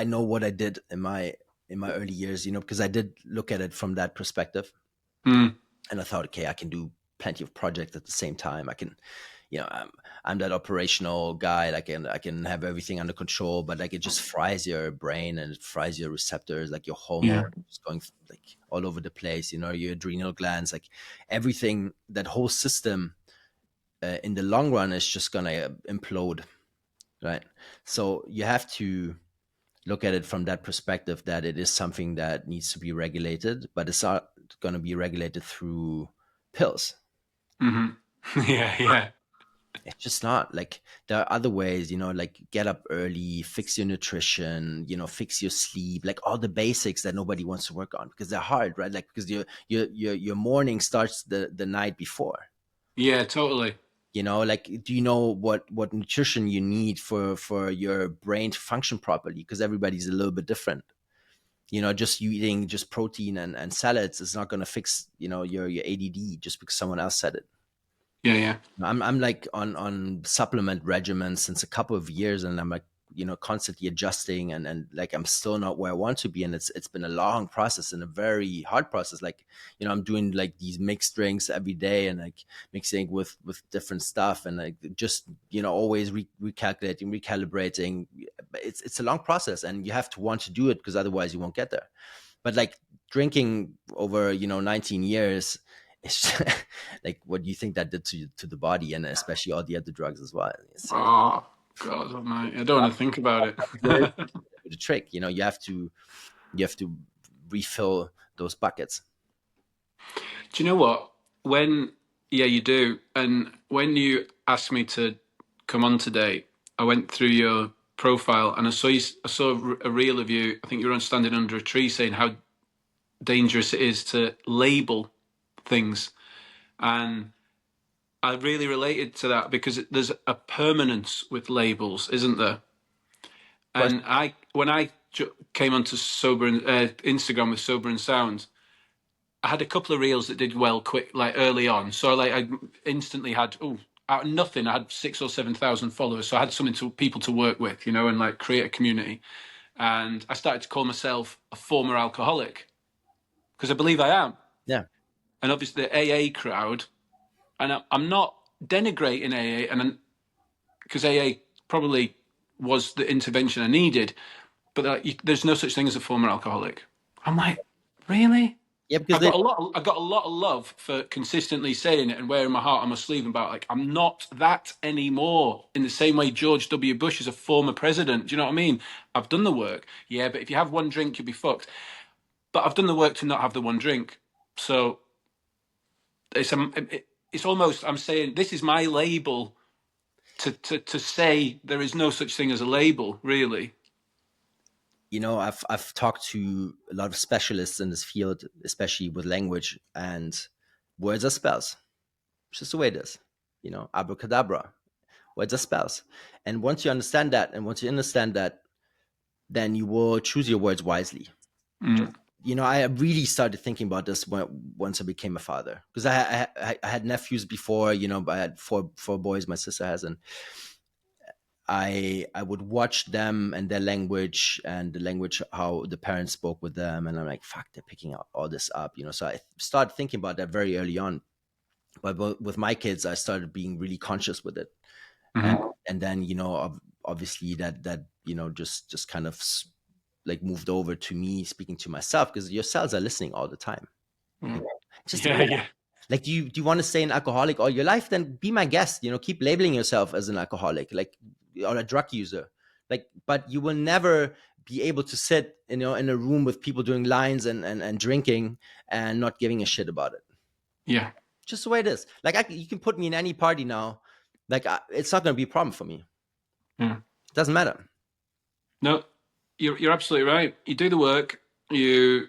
know what I did in my early years, because I did look at it from that perspective, Mm, and I thought, okay, I can do plenty of projects at the same time. I can, I'm that operational guy. I can have everything under control, but like it just fries your brain and it fries your receptors, like your hormones yeah. just going like all over the place. Your adrenal glands, like everything. That whole system in the long run is just gonna implode, right? So you have to look at it from that perspective that it is something that needs to be regulated, but it's not going to be regulated through pills. Hmm. Yeah, yeah, It's just not. Like there are other ways, like get up early, fix your nutrition, fix your sleep, like all the basics that nobody wants to work on because they're hard, right? Like because your morning starts the night before. yeah. Totally. Like do you know what nutrition you need for your brain to function properly? Because everybody's a little bit different. Just you eating just protein and salads is not going to fix your ADD just because someone else said it. Yeah, yeah. I'm like on supplement regimens since a couple of years, and I'm like constantly adjusting, and like I'm still not where I want to be, and it's been a long process and a very hard process. Like, I'm doing like these mixed drinks every day, and like mixing with different stuff, and like just always recalculating, recalibrating. It's a long process, and you have to want to do it, because otherwise you won't get there. But like drinking over 19 years, it's like, what do you think that did to the body, and especially all the other drugs as well? It's Oh God Almighty! I don't want to think about it. the trick. You have to refill those buckets. Do you know what? Yeah, you do. And when you asked me to come on today, I went through your profile and I saw a reel of you. I think you were on standing under a tree saying how dangerous it is to label things. And I really related to that because there's a permanence with labels, isn't there? Of course. And when I came onto Instagram with Sober and Sound, I had a couple of reels that did well quick, like early on. So like I instantly had out of nothing, I had 6,000 or 7,000 followers. So I had something to people to work with, and like create a community. And I started to call myself a former alcoholic because I believe I am. Yeah. And obviously the AA crowd, and I'm not denigrating AA, and because AA probably was the intervention I needed, but there's no such thing as a former alcoholic. I'm like, really? Yeah, because I got a lot of love for consistently saying it and wearing my heart on my sleeve about, like, I'm not that anymore. In the same way George W. Bush is a former president. Do you know what I mean? I've done the work. Yeah, but if you have one drink, you'll be fucked. But I've done the work to not have the one drink. So it's almost, I'm saying this is my label to say there is no such thing as a label, really. I've talked to a lot of specialists in this field, especially with language, and words are spells. It's just the way it is. Abracadabra. Words are spells. And once you understand that, then you will choose your words wisely. Mm. I really started thinking about this once I became a father, because I had nephews before. But I had four boys. My sister has, and I would watch them and their language, and the language how the parents spoke with them, and I'm like, fuck, they're picking all this up. So I started thinking about that very early on. But with my kids, I started being really conscious with it, and Mm-hmm. and then obviously that just kind of like moved over to me speaking to myself, because your cells are listening all the time. Mm. Just Yeah, yeah. like, do you want to stay an alcoholic all your life? Then be my guest. Keep labeling yourself as an alcoholic, like, or a drug user. Like, but you will never be able to sit, in a room with people doing lines and drinking and not giving a shit about it. Yeah. Just the way it is. Like, you can put me in any party now. Like, it's not going to be a problem for me. Yeah. It doesn't matter. No, you're absolutely right. You do the work, you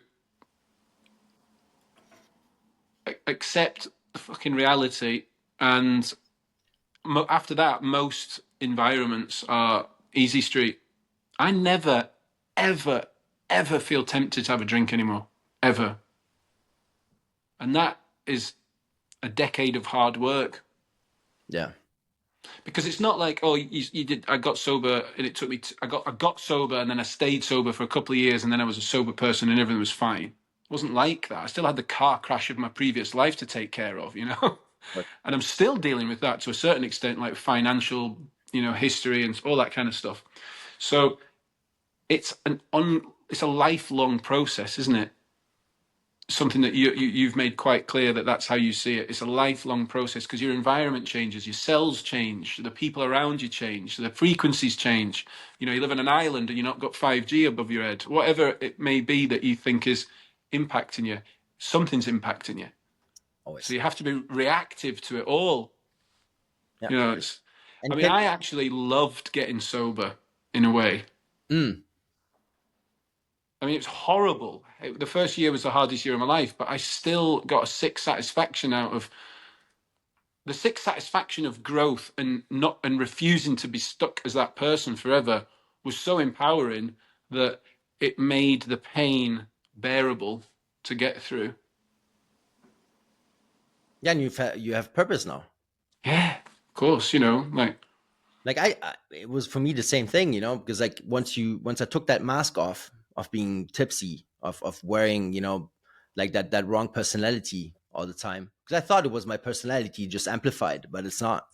accept the fucking reality, and after that, most environments are easy street. I never, ever, ever feel tempted to have a drink anymore, ever, and that is a decade of hard work. Yeah. Because it's not like, oh, you did. I got sober, and it took me. I got sober, and then I stayed sober for a couple of years, and then I was a sober person, and everything was fine. It wasn't like that. I still had the car crash of my previous life to take care of, But and I'm still dealing with that to a certain extent, like financial, history and all that kind of stuff. So it's a lifelong process, isn't it? Something that you've made quite clear that that's how you see it. It's a lifelong process because your environment changes, your cells change, the people around you change, the frequencies change. You live on an island and you've not got 5G above your head. Whatever it may be that you think is impacting you, something's impacting you. So always. you have to be reactive to it all. Yeah. It's. I And mean, I actually loved getting sober in a way. mm, I mean, it's horrible. The first year was the hardest year of my life, but I still got a sick satisfaction out of the sick satisfaction of growth and refusing to be stuck as that person forever was so empowering that it made the pain bearable to get through. yeah, and you have purpose now. Yeah, of course, like like it was for me the same thing, you know, because like once I took that mask off of being tipsy, of wearing, you know, like that wrong personality all the time, because I thought it was my personality just amplified, but it's not.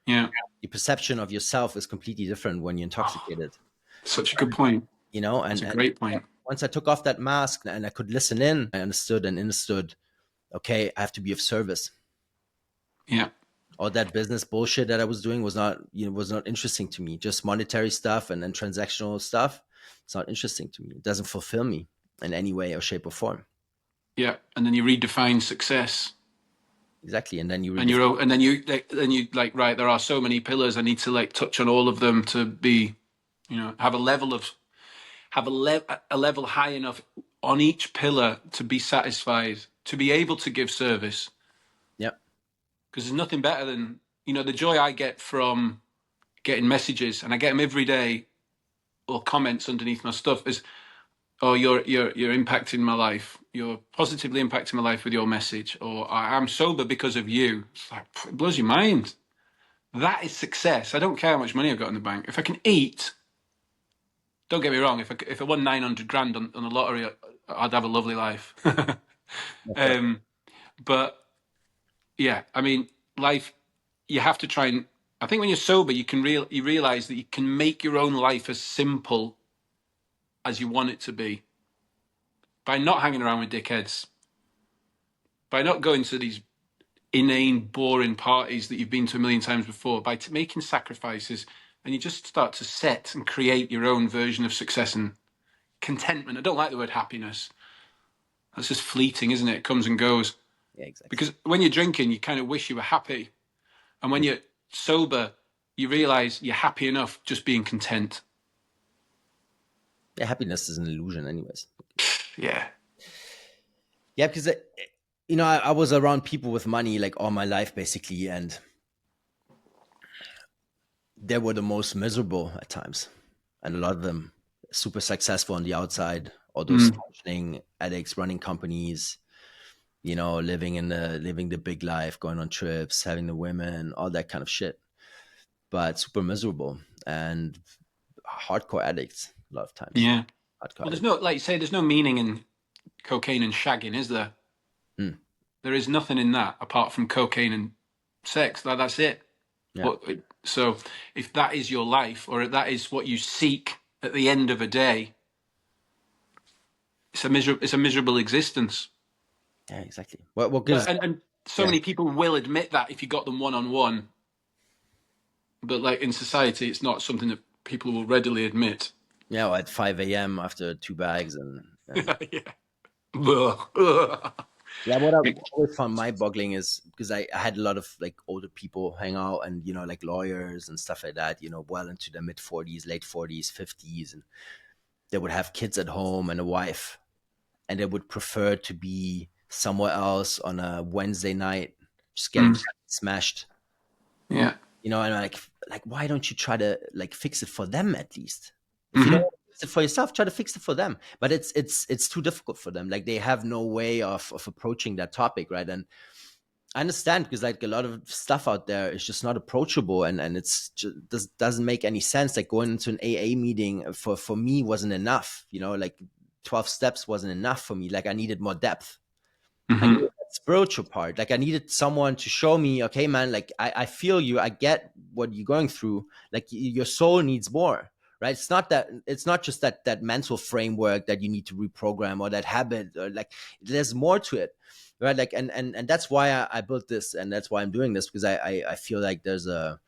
Yeah. The perception of yourself is completely different when you're Oh, intoxicated, such a good point. you know. That's And a great point. once I took off that mask and I could listen in, I understood, okay, I have to be of service. Yeah. All that business bullshit that I was doing was not, you know, was not interesting to me. Just monetary stuff and then transactional stuff. It's not interesting to me. It doesn't fulfill me in any way or shape or form. Yeah. And then you redefine success. Exactly. And then you And redefine. then you like, right, there are so many pillars. I need to like touch on all of them to be, you know, have a level of a level high enough on each pillar to be satisfied, to be able to give service. Yep. Because there's nothing better than, you know, the joy I get from getting messages, and I get them every day, or comments underneath my stuff is, oh, you're impacting my life. You're positively impacting my life with your message, or I'm sober because of you. It's like, it blows your mind. That is success. I don't care how much money I've got in the bank. If I can eat, don't get me wrong. If I won 900 grand on the lottery, I'd have a lovely life. That's right. um, but yeah, I mean, life. You have to try and. I think when you're sober, you realize that you can make your own life as simple as you want it to be by not hanging around with dickheads, by not going to these inane, boring parties that you've been to a million times before, by making sacrifices, and you just start to set and create your own version of success and contentment. I don't like the word happiness. That's just fleeting, isn't it? It comes and goes. Yeah, exactly. Because when you're drinking, you kind of wish you were happy. And when you're sober, you realize you're happy enough just being content. Yeah, happiness is an illusion, anyways. Yeah. Yeah, because you know, I was around people with money like all my life, basically, and they were the most miserable at times, and a lot of them super successful on the outside. All those Mm. functioning addicts running companies, you know, living the big life, going on trips, having the women, all that kind of shit. But super miserable and hardcore addicts a lot of times. Yeah. Hardcore Well, there's addicts. no, like you say, there's no meaning in cocaine and shagging, is there? Mm, There is nothing in that apart from cocaine and sex. That's it. yeah, But so if that is your life, or if that is what you seek at the end of a day, it's a miserable existence. yeah, exactly. What But gives? and so Yeah, many people will admit that if you got them one on one. But like in society, it's not something that people will readily admit. yeah. Well, at 5 a.m. after two bags and Yeah. Ugh. yeah. What I always found mind boggling is because I had a lot of like older people hang out and you know like lawyers and stuff like that. You know, well into their mid 40s, late 40s, 50s, and they would have kids at home and a wife, and they would prefer to be somewhere else on a Wednesday night, just getting Mm. smashed. Yeah. You know, and like why don't you try to like fix it for them at least? If you don't Hmm. fix it for yourself, try to fix it for them. But it's too difficult for them. Like they have no way of approaching that topic, right? And I understand because like a lot of stuff out there is just not approachable, and it's just doesn't make any sense. Like going into an AA meeting for me wasn't enough. You know, like 12 steps wasn't enough for me. Like I needed more depth. I Hmm. needed that spiritual part. Like I needed someone to show me, okay, man, like I feel you. I get what you're going through. Like your soul needs more, right? It's not just that mental framework that you need to reprogram or that habit or like there's more to it. Right. Like and that's why I built this and that's why I'm doing this because I feel like there's a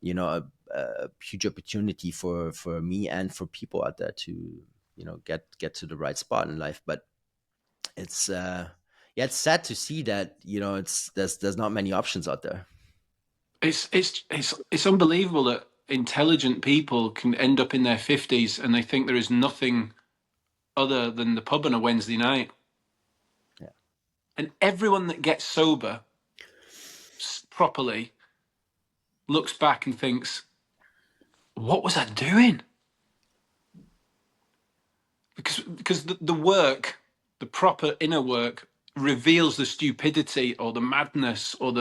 you know a huge opportunity for me and for people out there to you know get to the right spot in life. But it's yeah, it's sad to see that you know there's not many options out there. It's unbelievable that intelligent people can end up in their 50s and they think there is nothing other than the pub on a Wednesday night. Yeah, And everyone that gets sober properly looks back and thinks, "What was I doing?" Because the work, the proper inner work, reveals the stupidity or the madness or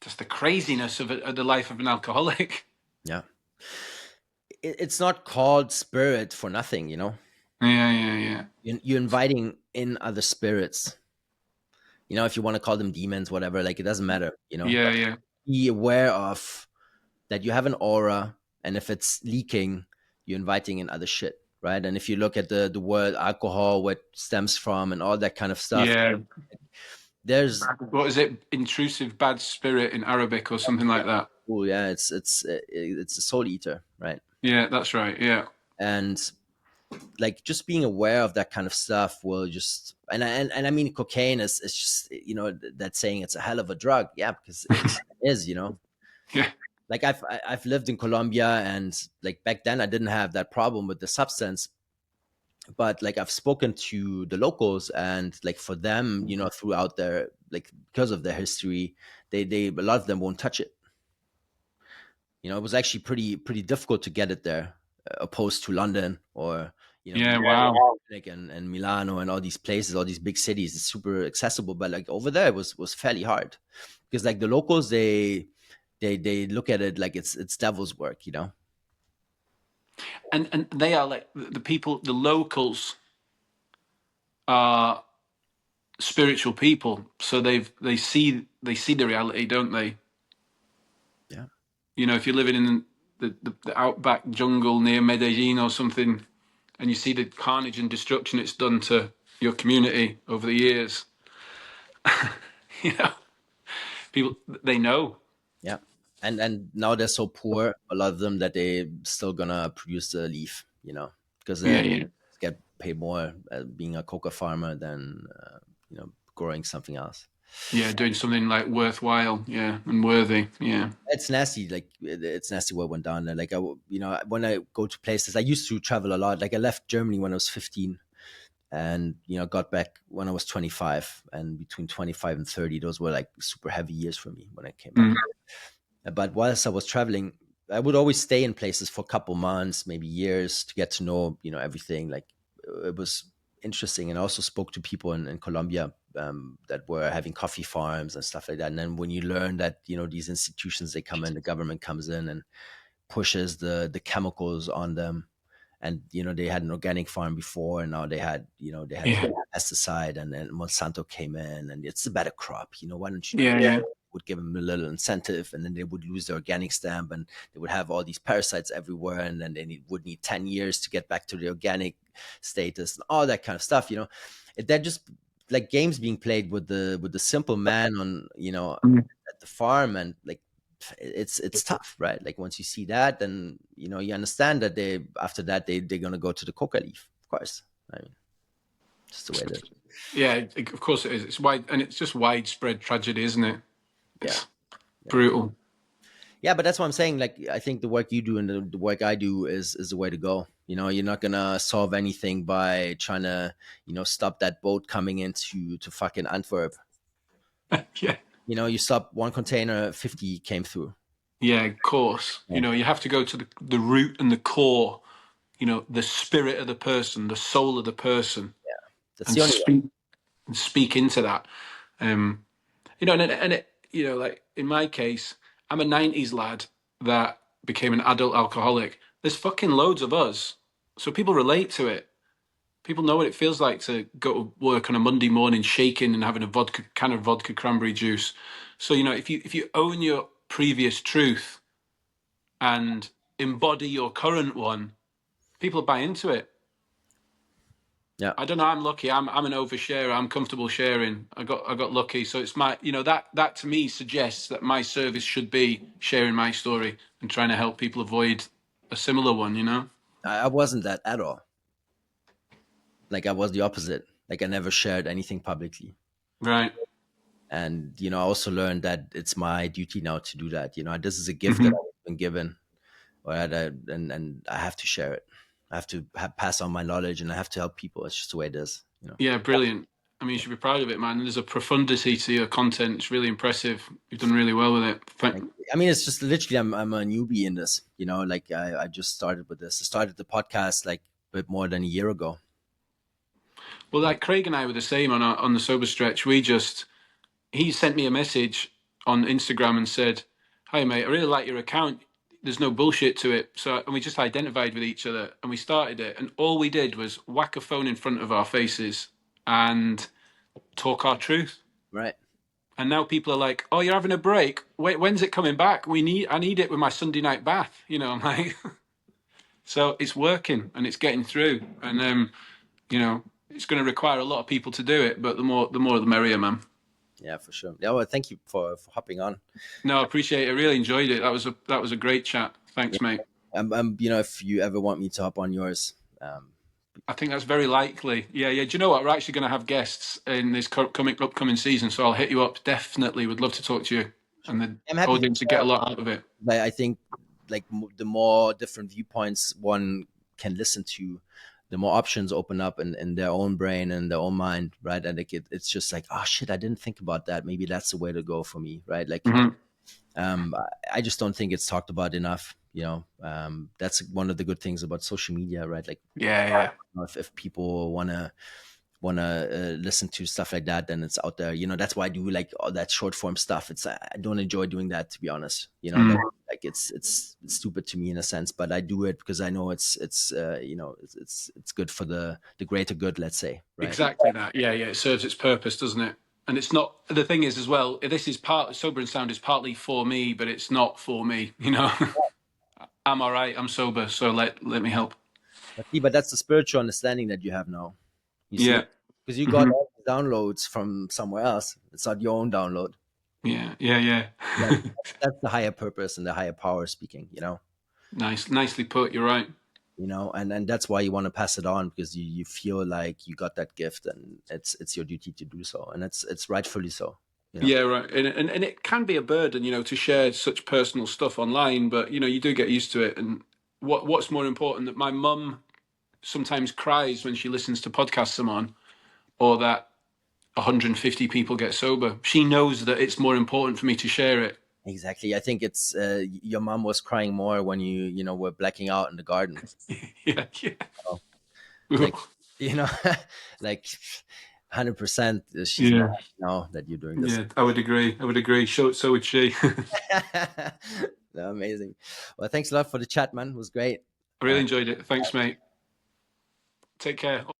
just the craziness of the life of an alcoholic. Yeah. It's not called spirit for nothing, you know? Yeah, yeah, yeah. You're inviting in other spirits. You know, if you want to call them demons, whatever, like it doesn't matter, you know? Yeah, But yeah. be aware of that you have an aura, and if it's leaking, you're inviting in other shit, right? And if you look at the word alcohol, what it stems from, and all that kind of stuff, Yeah. there's What is it? Intrusive bad spirit in Arabic or something like that. oh yeah, it's a soul eater, right? Yeah, that's right. Yeah. And like just being aware of that kind of stuff will just and I mean cocaine is just, you know, that saying it's a hell of a drug, yeah, because it is, you know. Yeah. Like I've lived in Colombia, and like back then I didn't have that problem with the substance, but like I've spoken to the locals, and like for them, you know, throughout their, like, because of their history, they a lot of them won't touch it. You know, it was actually pretty difficult to get it there, opposed to London or, you know, Yeah. Wow. Munich and Milano and all these places, all these big cities. It's super accessible, but like over there, it was fairly hard because like the locals, they look at it like it's devil's work, you know. And they are like the people, the locals are spiritual people, so they see the reality, don't they? Yeah, You know, if you're living in the outback jungle near Medellin or something, and you see the carnage and destruction it's done to your community over the years, you know, people they know. yeah. And now they're so poor, a lot of them, that they still gonna produce the leaf, you know, because Yeah, they yeah, get paid more being a coca farmer than you know, growing something else. yeah. Doing something like worthwhile, yeah, and worthy, yeah. It's nasty. Like it's nasty what went down there. Like you know, when I go to places, I used to travel a lot. Like I left Germany when I was 15, and you know, got back when I was 25. And between 25 and 30, those were like super heavy years for me when I came back. Mm. But whilst I was traveling, I would always stay in places for a couple months, maybe years, to get to know, you know, everything. Like it was interesting, and I also spoke to people in Colombia that were having coffee farms and stuff like that. And then when you learn that, you know, these institutions, they come in, the government comes in and pushes the chemicals on them, and you know, they had an organic farm before, and now they had, you know, they had Yeah, pesticide, and then Monsanto came in, and it's a better crop, you know, why don't you do yeah, it? yeah, Would give them a little incentive, and then they would lose the organic stamp, and they would have all these parasites everywhere, and then would need 10 years to get back to the organic status and all that kind of stuff, you know. They're just like games being played with the simple man on, you know, mm. at the farm. And like it's tough, right? Like once you see that, then you know, you understand that they, after that, they're gonna go to the coca leaf, of course. I mean, just the way it is. Yeah. Of course it is. It's wide, and it's just widespread tragedy, isn't it? Yeah, It's yeah, brutal. yeah. But that's what I'm saying. Like I think the work you do and the work I do is the way to go. You know, you're not gonna solve anything by trying to, you know, stop that boat coming into to fucking Antwerp. Yeah. You know, you stop one container, 50 came through. Yeah, of course. Yeah, You have to go to the root and the core, the spirit of the person, the soul of the person, that's and the only way. speak into that. Um, like in my case, I'm a 90s lad that became an adult alcoholic. There's fucking loads of us. So people relate to it. People know what it feels like to go to work on a Monday morning shaking and having a can of vodka cranberry juice. So, if you own your previous truth and embody your current one, people buy into it. Yeah. I don't know. I'm lucky. I'm an oversharer. I'm comfortable sharing. I got lucky. So it's my that to me suggests that my service should be sharing my story and trying to help people avoid a similar one. I wasn't that at all. Like I was the opposite. Like I never shared anything publicly. Right. And you know, I also learned that it's my duty now to do that. You know, this is a gift that Hmm. I've been given, or that and I have to share it. I have to pass on my knowledge, and I have to help people. It's just the way it is. You know. Yeah. Brilliant. I mean, you should be proud of it, man. There's a profundity to your content. It's really impressive. You've done really well with it. I mean, it's just literally I'm a newbie in this. You know, like I just started with this. I started the podcast like a bit more than a year ago. Well, like Craig and I were the same on the sober stretch. He sent me a message on Instagram and said, "Hi mate, I really like your account. There's no bullshit to it." And we just identified with each other and we started it. And all we did was whack a phone in front of our faces and talk our truth. Right. And now people are like, "Oh, you're having a break. Wait, when's it coming back? I need it with my Sunday night bath." I'm like, so it's working and it's getting through. And it's going to require a lot of people to do it, but the more the merrier, man. Yeah, for sure. Yeah, well, thank you for hopping on. No, I appreciate it. I really enjoyed it. That was a great chat. Yeah. Thanks, mate. If you ever want me to hop on yours, I think that's very likely. Yeah, yeah. Do you know what? We're actually going to have guests in this upcoming season, so I'll hit you up. Definitely would love to talk to you sure. and the I'm happy audience to get a lot out of it. I think like the more different viewpoints one can listen to, the more options open up in their own brain and their own mind, right? And like it's just like, oh shit, I didn't think about that. Maybe that's the way to go for me, right? Like, Mm-hmm. I just don't think it's talked about enough. That's one of the good things about social media, right? Like, Yeah, yeah. if people wanna listen to stuff like that, then it's out there. That's why I do like all that short form stuff. I don't enjoy doing that, to be honest. Like it's stupid to me in a sense, but I do it because I know it's good for the greater good, let's say, right? Exactly that. Yeah, yeah. It serves its purpose, doesn't it? And it's not. The thing is, as well, this is part. Sober and Sound is partly for me, but it's not for me. I'm all right. I'm sober, so let me help. But that's the spiritual understanding that you have now. You see, Yeah. because you got Hmm. all the downloads from somewhere else. It's not your own download. Yeah, yeah, yeah. That, that's the higher purpose and the higher power speaking. Nicely put. You're right. And that's why you want to pass it on, because you feel like you got that gift and it's your duty to do so, and it's rightfully so. Yeah, right. And it can be a burden, to share such personal stuff online, but you do get used to it. And what's more important, that my mum sometimes cries when she listens to podcasts I'm on, or that 150 people get sober. She knows that it's more important for me to share it. Exactly. I think it's your mom was crying more when you were blacking out in the garden. Yeah, yeah. Oh, like you know like 100% she's not Yeah, happy now that you're doing this. yeah. I would agree. I would agree. So would she. No, amazing. Well, thanks a lot for the chat, man. It was great. I really enjoyed it. Thanks, mate. Take care.